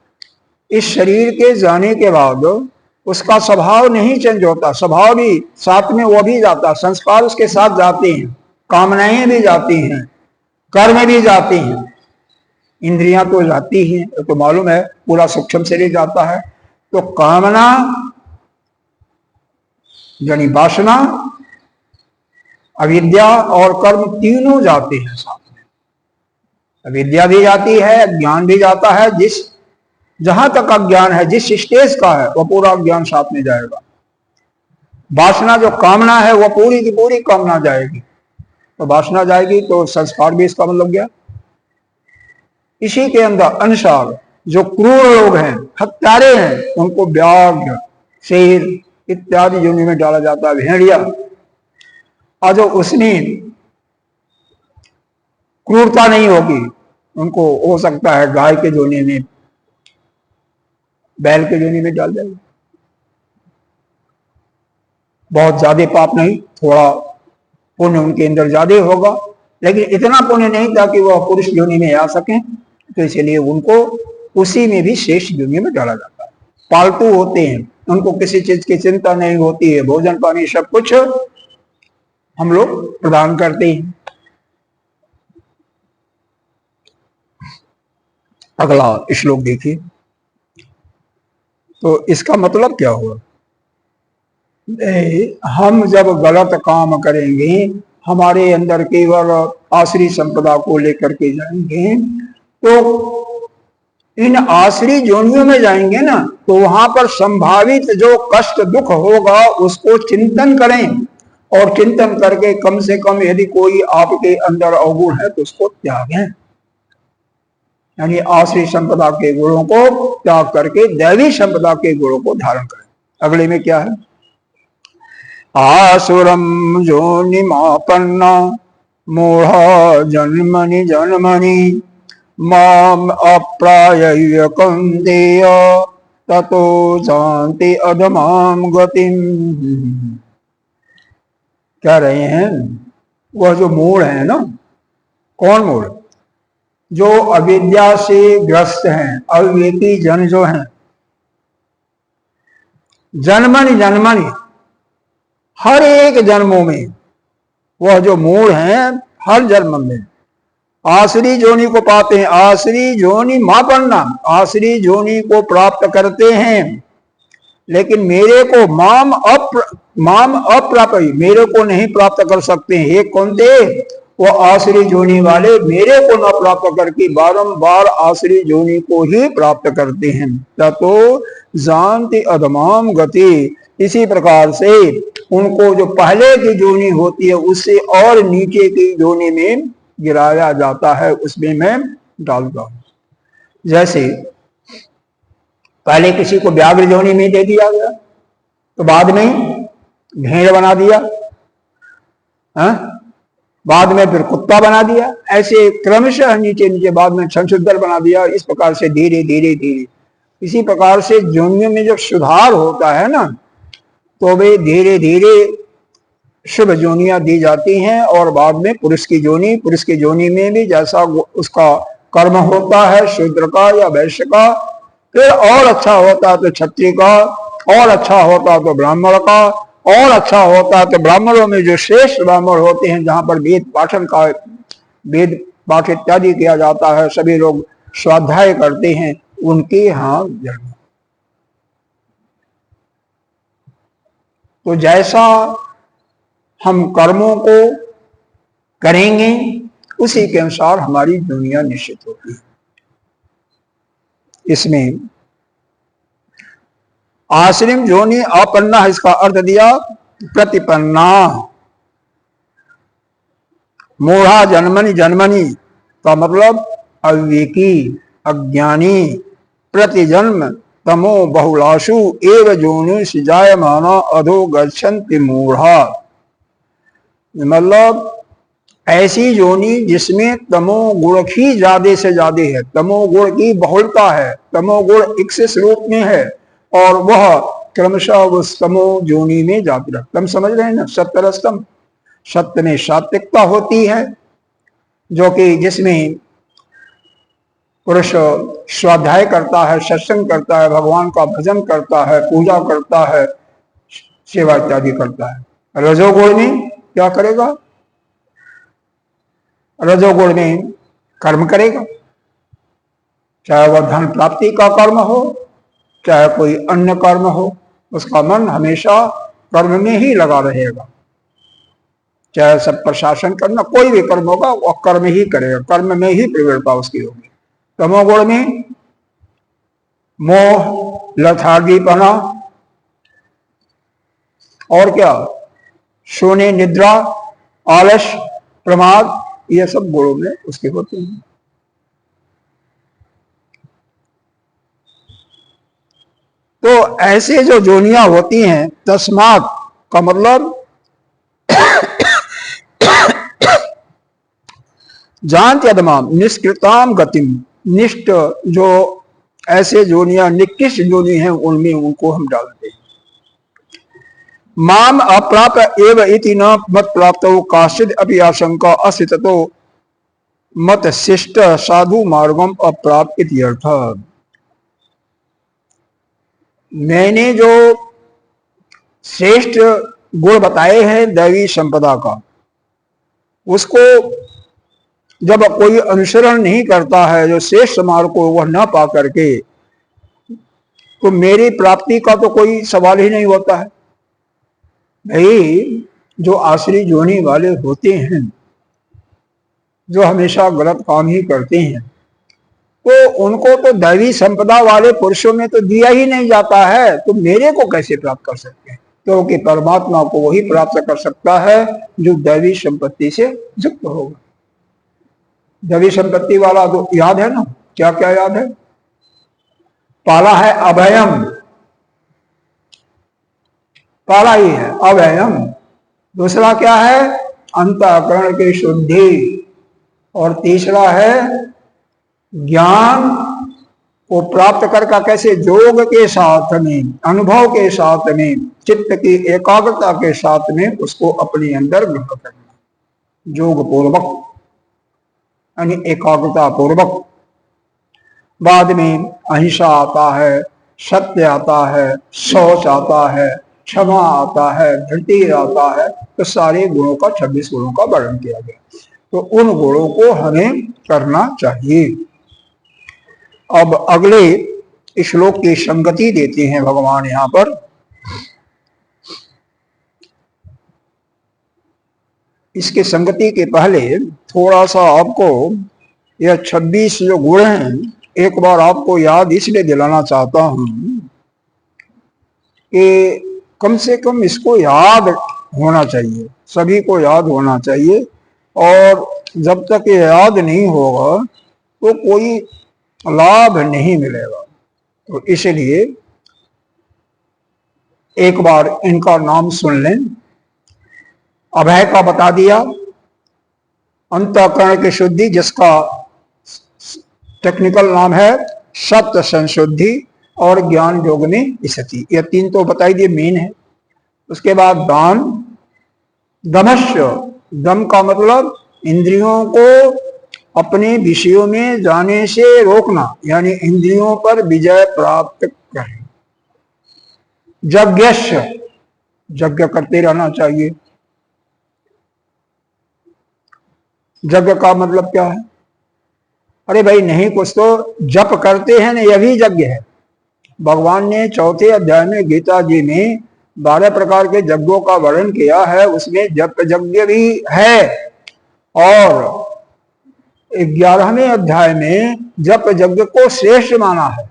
A: इस शरीर के जाने के बाद उसका स्वभाव नहीं चेंज होता, स्वभाव भी साथ में वो भी जाता, संस्कार उसके साथ जाते हैं, कामनाएं भी जाती हैं, कर्म भी जाती हैं, इंद्रियां तो जाती हैं, तो मालूम है पूरा सूक्ष्म शरीर जाता है। तो कामना यानी वासना, अविद्या और कर्म तीनों जाते हैं साथ में। अविद्या भी जाती है, ज्ञान भी जाता है, जिस जहां तक अज्ञान है, जिस स्टेज का है, वह पूरा ज्ञान साथ में जाएगा। वासना जो कामना है वह पूरी की पूरी कामना जाएगी, तो वासना जाएगी तो संस्कार भी इसका मतलब गया। इसी के अंदर अनुसार जो क्रूर लोग हैं, हत्यारे हैं, उनको व्याघ्र, शेर इत्यादि योनि में डाला जाता है, भेड़िया। और जो उसमें क्रूरता नहीं होगी उनको हो सकता है गाय के जोनी में, बैल के जोनी में डाल देगा। बहुत ज्यादा पाप नहीं, थोड़ा पुण्य उनके अंदर ज्यादा होगा, लेकिन इतना पुण्य नहीं ताकि वह पुरुष योनि में आ सके, तो इसलिए उनको उसी में भी शेष योनि में डाला जाता है। पालतू होते हैं, उनको किसी चीज की चिंता नहीं होती है, भोजन पानी सब कुछ हम लोग प्रदान करते हैं। अगला श्लोक देखिए, तो इसका मतलब क्या हुआ, हम जब गलत काम करेंगे, हमारे अंदर केवल आश्री संपदा को लेकर के जाएंगे, तो इन आश्री जोनियों में जाएंगे ना, तो वहां पर संभावित जो कष्ट दुख होगा उसको चिंतन करें, और चिंतन करके कम से कम यदि कोई आपके अंदर अवगुण है तो उसको त्यागें, यानी आश्री संपदा के गुणों को त्याग करके दैवी संपदा के गुणों को धारण करें। अगले में क्या है, आसुरम योनिमापन्ना मूढ़ा जन्मनि जन्मनि माम अप्राय्य कौन्तेय ततो जानति अधमाम गतिम। कह रहे हैं वह जो मूल है ना, कौन मूल? जो अविद्या से ग्रस्त हैं, अविवेकी जन जो हैं, जन्मनि जन्मनि, हर एक जन्मों में वह जो मूल हैं, हर जन्म में आसुरी जोनि को पाते हैं। आसुरी जोनि मापन्ना, आसुरी जोनि को प्राप्त करते हैं, लेकिन मेरे को माम अप्राप्त, मेरे को नहीं प्राप्त कर सकते हैं। एक कौन थे? वो आसुरी जोनि वाले मेरे को न प्राप्त करके बारंबार आसुरी जोनि को ही प्राप्त करते हैं। ततो जानति अधमाम गति, इसी प्रकार से उनको जो पहले की जोनि होती है उससे और नीचे की जोनि में गिराया जाता है, उसमें मैं डालता हूं। जैसे पहले किसी को व्याघ्र जोनि में दे दिया गया, तो बाद में भेड़ बना दिया, बाद में फिर कुत्ता बना दिया, ऐसे क्रमशः नीचे नीचे बाद में छंछुदर बना दिया। इस प्रकार से धीरे धीरे धीरे, इसी प्रकार से जोनियों में जब सुधार होता है ना, तो वे धीरे धीरे शुभ जोनियां दी जाती हैं। और बाद में पुरुष की जोनी में भी जैसा उसका कर्म होता है, शूद्र का या वैश्य का, फिर और अच्छा होता है तो क्षत्रिय का, और अच्छा होता है तो ब्राह्मण का, और अच्छा होता है तो ब्राह्मणों में जो श्रेष्ठ ब्राह्मण होते हैं, जहां पर वेद पाठ इत्यादि किया जाता है, सभी लोग स्वाध्याय करते हैं, उनके यहाँ जन्म। तो जैसा हम कर्मों को करेंगे उसी के अनुसार हमारी दुनिया निश्चित होती है। इसमें आश्रम जोनि अपन्ना, इसका अर्थ दिया प्रतिपन्ना। मूढ़ा जन्मनि जन्मनि का मतलब अविवेकी, अज्ञानी, प्रतिजन्म तमो बहुलाशु एव जोनि जायमाना अधो गच्छन्ति मूढ़ा। मतलब ऐसी जोनि जिसमें तमोगुण ही ज्यादा से ज्यादा है, तमोगुण की बहुलता है, तमोगुण इक्सिस रूप में है, और वह क्रमशः उस तमो जोनि में जाती रहती। हम समझ रहे हैं ना, सत्तरस्तम, सत्य में सात्विकता होती है, जो कि जिसमें पुरुष स्वाध्याय करता है, सत्संग करता है, भगवान का भजन करता है, पूजा करता है, सेवा इत्यादि करता है। रजोगुण में क्या करेगा? रजोगुण में कर्म करेगा, चाहे वह धन प्राप्ति का कर्म हो, चाहे कोई अन्य कर्म हो, उसका मन हमेशा कर्म में ही लगा रहेगा। चाहे सब प्रशासन करना, कोई भी कर्म होगा वह कर्म ही करेगा, कर्म में ही प्रवृत्ता उसकी होगी। तमोगुण में मोह, लथार्जीपना, और क्या, सोने, निद्रा, आलस, प्रमाद, ये सब गुणों में उसके होते हैं। तो ऐसे जो जोनियां होती हैं, तस्मात् का मतलब जानते अदमाम निष्कृताम गतिम, निष्ठ जो ऐसे जोनियां निकृष्ट जोनि हैं उनमें उनको हम डालते हैं। माम अप्राप्त एव इति न मत प्राप्त काश्चिद अपि आशंका अस्ति तो मत शिष्ट साधु मार्गम अप्राप्त इति अर्थ। मैंने जो श्रेष्ठ गुण बताए हैं दैवी संपदा का, उसको जब कोई अनुसरण नहीं करता है, जो श्रेष्ठ मार्ग को वह न पा करके, तो मेरी प्राप्ति का तो कोई सवाल ही नहीं होता है। भाई जो आसुरी जोनि वाले होते हैं, जो हमेशा गलत काम ही करते हैं, तो उनको तो दैवी संपदा वाले पुरुषों में तो दिया ही नहीं जाता है, तो मेरे को कैसे प्राप्त कर सकते हैं? क्योंकि परमात्मा को वही प्राप्त कर सकता है जो दैवी संपत्ति से युक्त होगा। दैवी संपत्ति वाला तो याद है ना, क्या क्या याद है? पहला है अभयम, पहला ही है अभयम। दूसरा क्या है? अंतःकरण की शुद्धि। और तीसरा है ज्ञान वो प्राप्त करका कैसे? योग के साथ में, अनुभव के साथ में, चित्त की एकाग्रता के साथ में उसको अपने अंदर ग्रहण करना, योग पूर्वक यानी एकाग्रता पूर्वक। बाद में अहिंसा आता है, सत्य आता है, शौच आता है, क्षमा आता है, धृति आता है, तो सारे गुणों का 26 गुणों का वर्णन किया गया। तो उन गुणों को हमें करना चाहिए। अब अगले श्लोक की संगति देते हैं भगवान यहां पर। इसके संगति के पहले थोड़ा सा आपको यह 26 जो गुण हैं एक बार आपको याद इसलिए दिलाना चाहता हूं कि कम से कम इसको याद होना चाहिए, सभी को याद होना चाहिए। और जब तक ये याद नहीं होगा तो कोई लाभ नहीं मिलेगा। तो इसलिए एक बार इनका नाम सुन लें। अभय का बता दिया, अंतःकरण की शुद्धि जिसका टेक्निकल नाम है सत्य संशुद्धि, और ज्ञान योग में स्थिति, यह तीन तो बताई दिए मेन है। उसके बाद दान, दमस्य, दम का मतलब इंद्रियों को अपने विषयों में जाने से रोकना, यानी इंद्रियों पर विजय प्राप्त करें। यज्ञस्य, यज्ञ करते रहना चाहिए। यज्ञ का मतलब क्या है? अरे भाई नहीं कुछ तो जप करते हैं ना, यह भी यज्ञ है। भगवान ने 4थे अध्याय में गीता जी में 12 प्रकार के यज्ञों का वर्णन किया है, उसमें जप यज्ञ भी है। और 11वें अध्याय में जप यज्ञ को श्रेष्ठ माना है।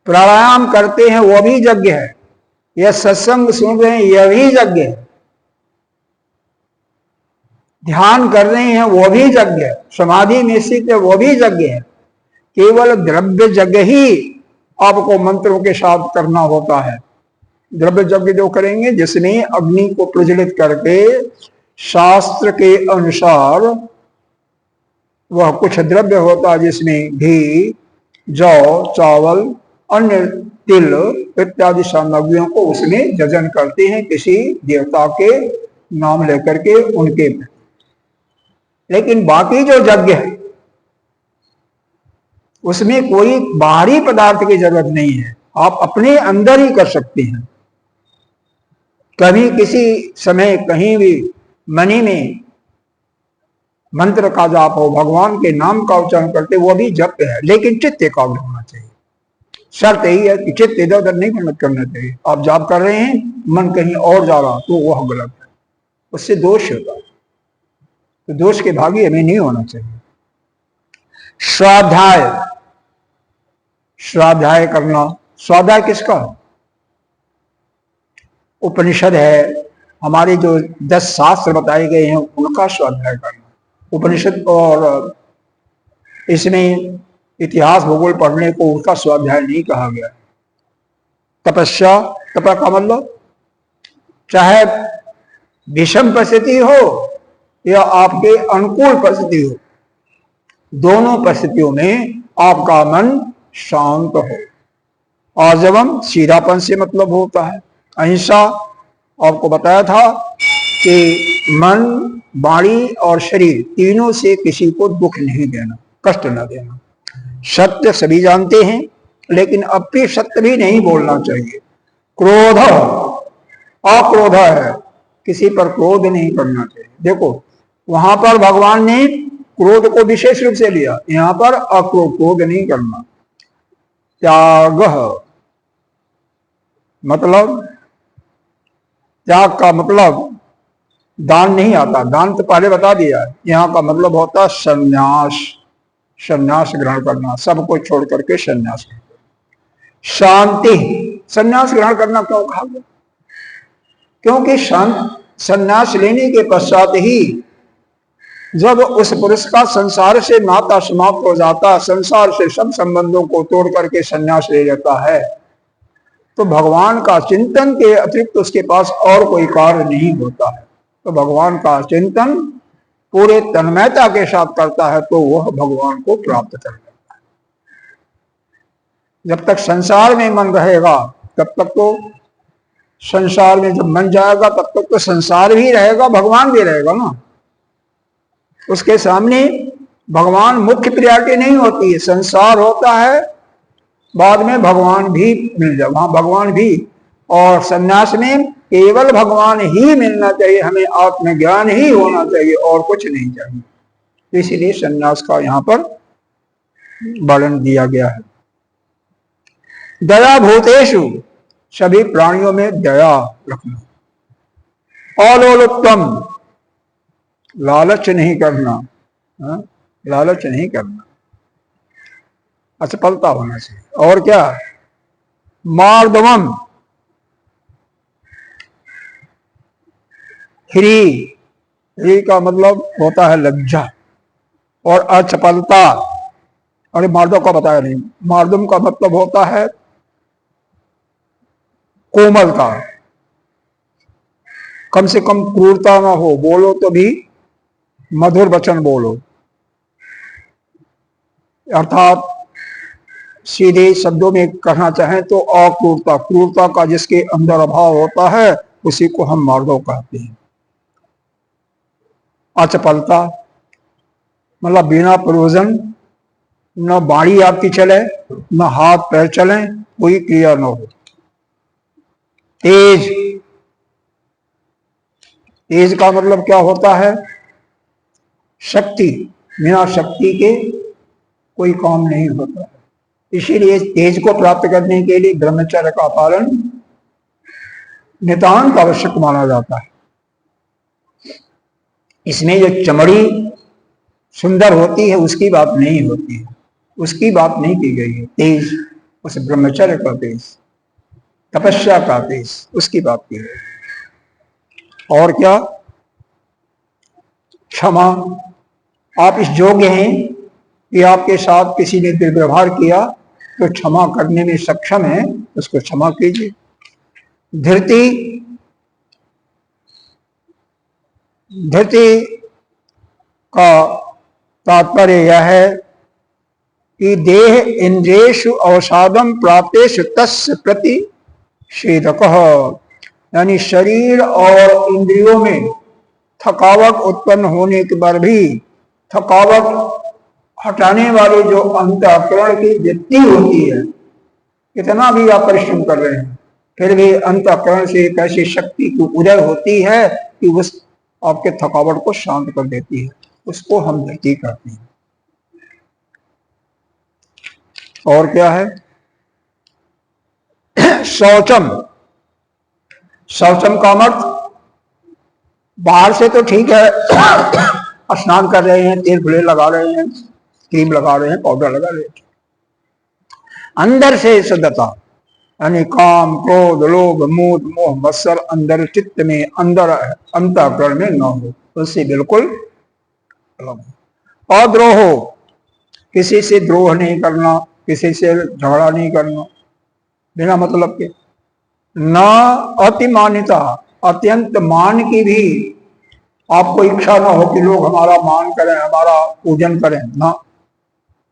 A: प्राणायाम करते हैं वो भी यज्ञ है, यह सत्संग सुन रहे हैं यह भी यज्ञ है, ध्यान कर रहे हैं वो भी यज्ञ है, समाधि में स्थित है वो भी यज्ञ है। केवल द्रव्य यज्ञ ही आपको मंत्रों के साथ करना होता है। द्रव्य यज्ञ जो करेंगे जिसमें अग्नि को प्रज्वलित करके शास्त्र के अनुसार वह कुछ द्रव्य होता है जिसमें घी, जौ, चावल, अन्य तिल इत्यादि सामग्रियों को उसमें यजन करते हैं किसी देवता के नाम लेकर के उनके। लेकिन बाकी जो यज्ञ है उसमें कोई बाहरी पदार्थ की जरूरत नहीं है, आप अपने अंदर ही कर सकते हैं। कभी किसी समय कहीं भी मनी में मंत्र का जाप हो, भगवान के नाम का उच्चारण करते, वो भी जप है, लेकिन चित्त एकाग्र होना चाहिए। शर्त यही है कि चित्त इधर उधर नहीं भ्रमित करना चाहिए। आप जाप कर रहे हैं मन कहीं और जा रहा तो वह गलत है, उससे दोष होता है। तो दोष के भागी हमें नहीं होना चाहिए। स्वाध्याय, स्वाध्याय करना, स्वाध्याय किसका? उपनिषद है, हमारे जो 10 शास्त्र बताए गए हैं उनका स्वाध्याय करना। उपनिषद और इसमें इतिहास भूगोल पढ़ने को उनका स्वाध्याय नहीं कहा गया। तपस्या, तप का मतलब चाहे विषम परिस्थिति हो या आपके अनुकूल परिस्थिति हो, दोनों परिस्थितियों में आपका मन शांत हो। आर्जवम सीधापन से मतलब होता है। अहिंसा आपको बताया था कि मन, वाणी और शरीर तीनों से किसी को दुख नहीं देना, कष्ट न देना। सत्य सभी जानते हैं लेकिन अब भी सत्य भी नहीं बोलना चाहिए। क्रोध, अक्रोध है, किसी पर क्रोध नहीं करना चाहिए। देखो वहां पर भगवान ने क्रोध को विशेष रूप से लिया, यहां पर क्रोध नहीं करना। त्याग मतलब, त्याग का मतलब दान नहीं आता, दान तो पहले बता दिया। यहां का मतलब होता संन्यास, संन्यास ग्रहण करना, सब कुछ छोड़ करके संन्यास करना। शांति, संन्यास ग्रहण करना क्यों कहा गया? क्योंकि संन्यास लेने के पश्चात ही जब उस पुरुष का संसार से नाता समाप्त हो जाता, संसार से सब संबंधों को तोड़ करके संन्यास ले लेता है, तो भगवान का चिंतन के अतिरिक्त उसके पास और कोई कार्य नहीं होता है। तो भगवान का चिंतन पूरे तन्मयता के साथ करता है तो वह भगवान को प्राप्त कर लेता है। जब तक संसार में मन रहेगा तब तक तो संसार में जब मन जाएगा तब तक तो संसार भी रहेगा, भगवान भी रहेगा ना। उसके सामने भगवान मुख्य प्रियारिटी नहीं होती है, संसार होता है, बाद में भगवान भी मिल जाए, वहां भगवान भी। और सन्यास में केवल भगवान ही मिलना चाहिए, हमें आत्मज्ञान ही होना चाहिए और कुछ नहीं चाहिए। इसीलिए सन्यास का यहाँ पर वर्णन दिया गया है। दया भूतेषु, सभी प्राणियों में दया रखना। अलोलुप्तम, लालच नहीं करना, लालच नहीं करना, असफलता होना चाहिए। और क्या, मार्दवम, ह्री का मतलब होता है लज्जा, और असफलता, अरे मार्दव का बताया नहीं, मार्दम का मतलब होता है कोमलता, कम से कम क्रूरता ना हो, बोलो तो भी मधुर वचन बोलो, अर्थात सीधे शब्दों में कहना चाहें तो अक्रूरता, क्रूरता का जिसके अंदर अभाव होता है उसी को हम मार्दव कहते हैं। अचपलता मतलब बिना प्रयोजन, न बाड़ी आपकी चले, न हाथ पैर चले, कोई क्रिया न हो। तेज, तेज का मतलब क्या होता है, शक्ति, बिना शक्ति के कोई काम नहीं होता। इसीलिए तेज को प्राप्त करने के लिए ब्रह्मचर्य का पालन नितांत आवश्यक माना जाता है। इसमें जो चमड़ी सुंदर होती है उसकी बात नहीं होती है, उसकी बात नहीं की गई है। तेज उस ब्रह्मचर्य का तेज, तपस्या का तेज, उसकी बात की है। और क्या, क्षमा, आप इस योग्य हैं कि आपके साथ किसी ने दुर्व्यवहार किया तो क्षमा करने में सक्षम है, उसको क्षमा कीजिए। धृति, धृति का तात्पर्य यह है कि देह इंद्रियेषु अवसादम प्राप्तेषु तस्य प्रति षेधकः, यानी शरीर और इंद्रियों में थकावट उत्पन्न होने के बाद भी थकावट हटाने वाली जो अंतःकरण की वृत्ति होती है, कितना भी आप परिश्रम कर रहे हैं फिर भी अंतःकरण से एक ऐसी शक्ति की उदय होती है कि उस आपके थकावट को शांत कर देती है, उसको हम धृति कहते हैं। और क्या है, शौचम, शौचम का मत बाहर से तो ठीक है, स्नान कर रहे हैं, तेल फुले लगा रहे हैं, क्रीम लगा रहे हैं, पाउडर लगा रहे हैं, अंदर से शुद्धता, यानी काम क्रोध लोभ मोह मोह मत्सर अंदर चित्त में, अंदर अंतःकरण में न हो, उससे बिल्कुल अलग। अद्रोहो, किसी से द्रोह नहीं करना, किसी से झगड़ा नहीं करना बिना मतलब के। न अतिमानिता, अत्यंत मान की भी आपको इच्छा ना हो कि लोग हमारा मान करें, हमारा पूजन करें, ना।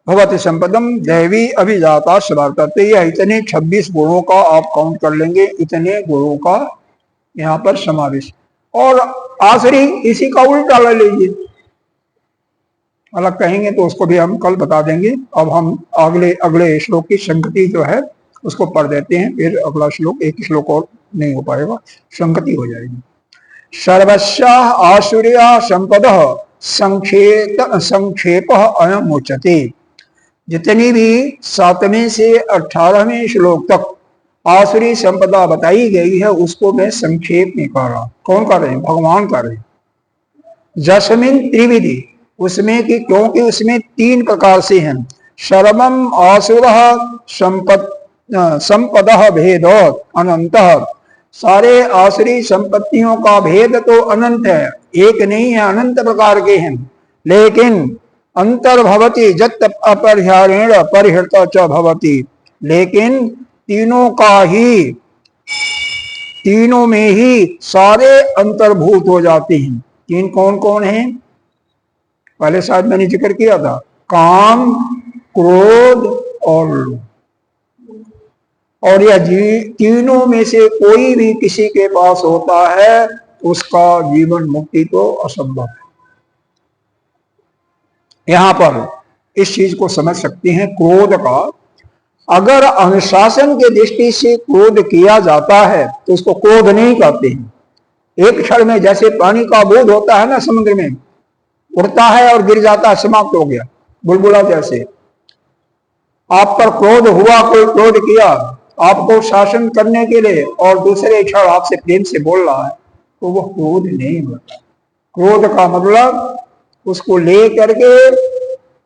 A: भगवती संपदम दैवी अभिजाता स्वर्तते, यह इतने 26 गुणों का आप काउंट कर लेंगे, इतने गुणों का यहाँ पर समावेश। और आखिरी इसी का उल्टा ले लीजिए, अलग कहेंगे तो उसको भी हम कल बता देंगे। अब हम अगले श्लोक की संगति जो है उसको पढ़ देते हैं, फिर अगला श्लोक, एक श्लोक और नहीं हो पाएगा, संगति हो जाएगी। सर्वस्या आसुर्या संपद संक्षेप अयम उच्यते, जितनी भी 7वें से 18वें श्लोक तक आसुरी संपदा बताई गई है उसको मैं संक्षेप में कह रहा हूं। कौन कर रहे हैं, भगवान कर रहे हैं। जस्मिन त्रिविधि, उसमें कि क्योंकि उसमें 3 प्रकार से हैं। सर्वम आसुर संपद भेद अनंत, सारे आसुरी संपत्तियों का भेद तो अनंत है, एक नहीं है, अनंत प्रकार के हैं। लेकिन अंतर्भवती जत अपरिहारेण परिहृत च भवती, लेकिन तीनों में ही सारे अंतर्भूत हो जाते हैं। 3 कौन कौन हैं, पहले शायद मैंने जिक्र किया था, काम क्रोध और लोभ। और यह तीनों में से कोई भी किसी के पास होता है तो उसका जीवन मुक्ति तो असंभव है। यहां पर इस चीज को समझ सकते हैं क्रोध का। अगर अनुशासन के दृष्टि से क्रोध किया जाता है तो उसको क्रोध नहीं कहते हैं। एक क्षण में जैसे पानी का बूंद होता है ना समुद्र में, उड़ता है और गिर जाता है, समाप्त हो गया, बुलबुला जैसे। आप पर क्रोध हुआ, कोई क्रोध किया आपको शासन करने के लिए और दूसरे क्षण आपसे प्रेम से बोल रहा है तो वो क्रोध नहीं होता। क्रोध का मतलब उसको ले करके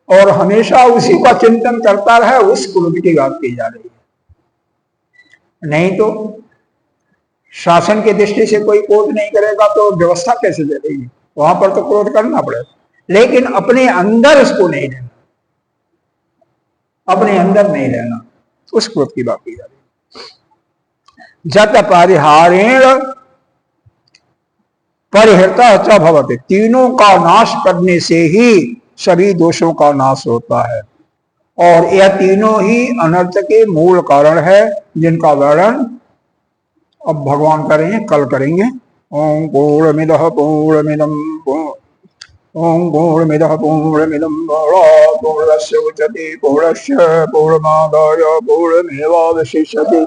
A: और हमेशा उसी का चिंतन करता रहे, उस क्रोध की बात की जा रही है। नहीं तो शासन की दृष्टि से कोई क्रोध नहीं करेगा तो व्यवस्था कैसे चलेगी? वहां पर तो क्रोध करना पड़ेगा, लेकिन अपने अंदर उसको नहीं लेना, अपने अंदर नहीं लेना, उस क्रोध की बात की जा रही है। जत परिहारेण परिहृता च भवति, तीनों का नाश करने से ही सभी दोषों का नाश होता है। और यह तीनों ही अनर्थ के मूल कारण है जिनका वर्णन अब भगवान करेंगे, कल करेंगे। ओम पूर्णमिदः पूर्णमिदं ओम पूर्णमिदः पूर्णमिदं पूर्णस्य उच्यते पूर्णस्य पूर्णमादाय पूर्णमेवावशिष्यते।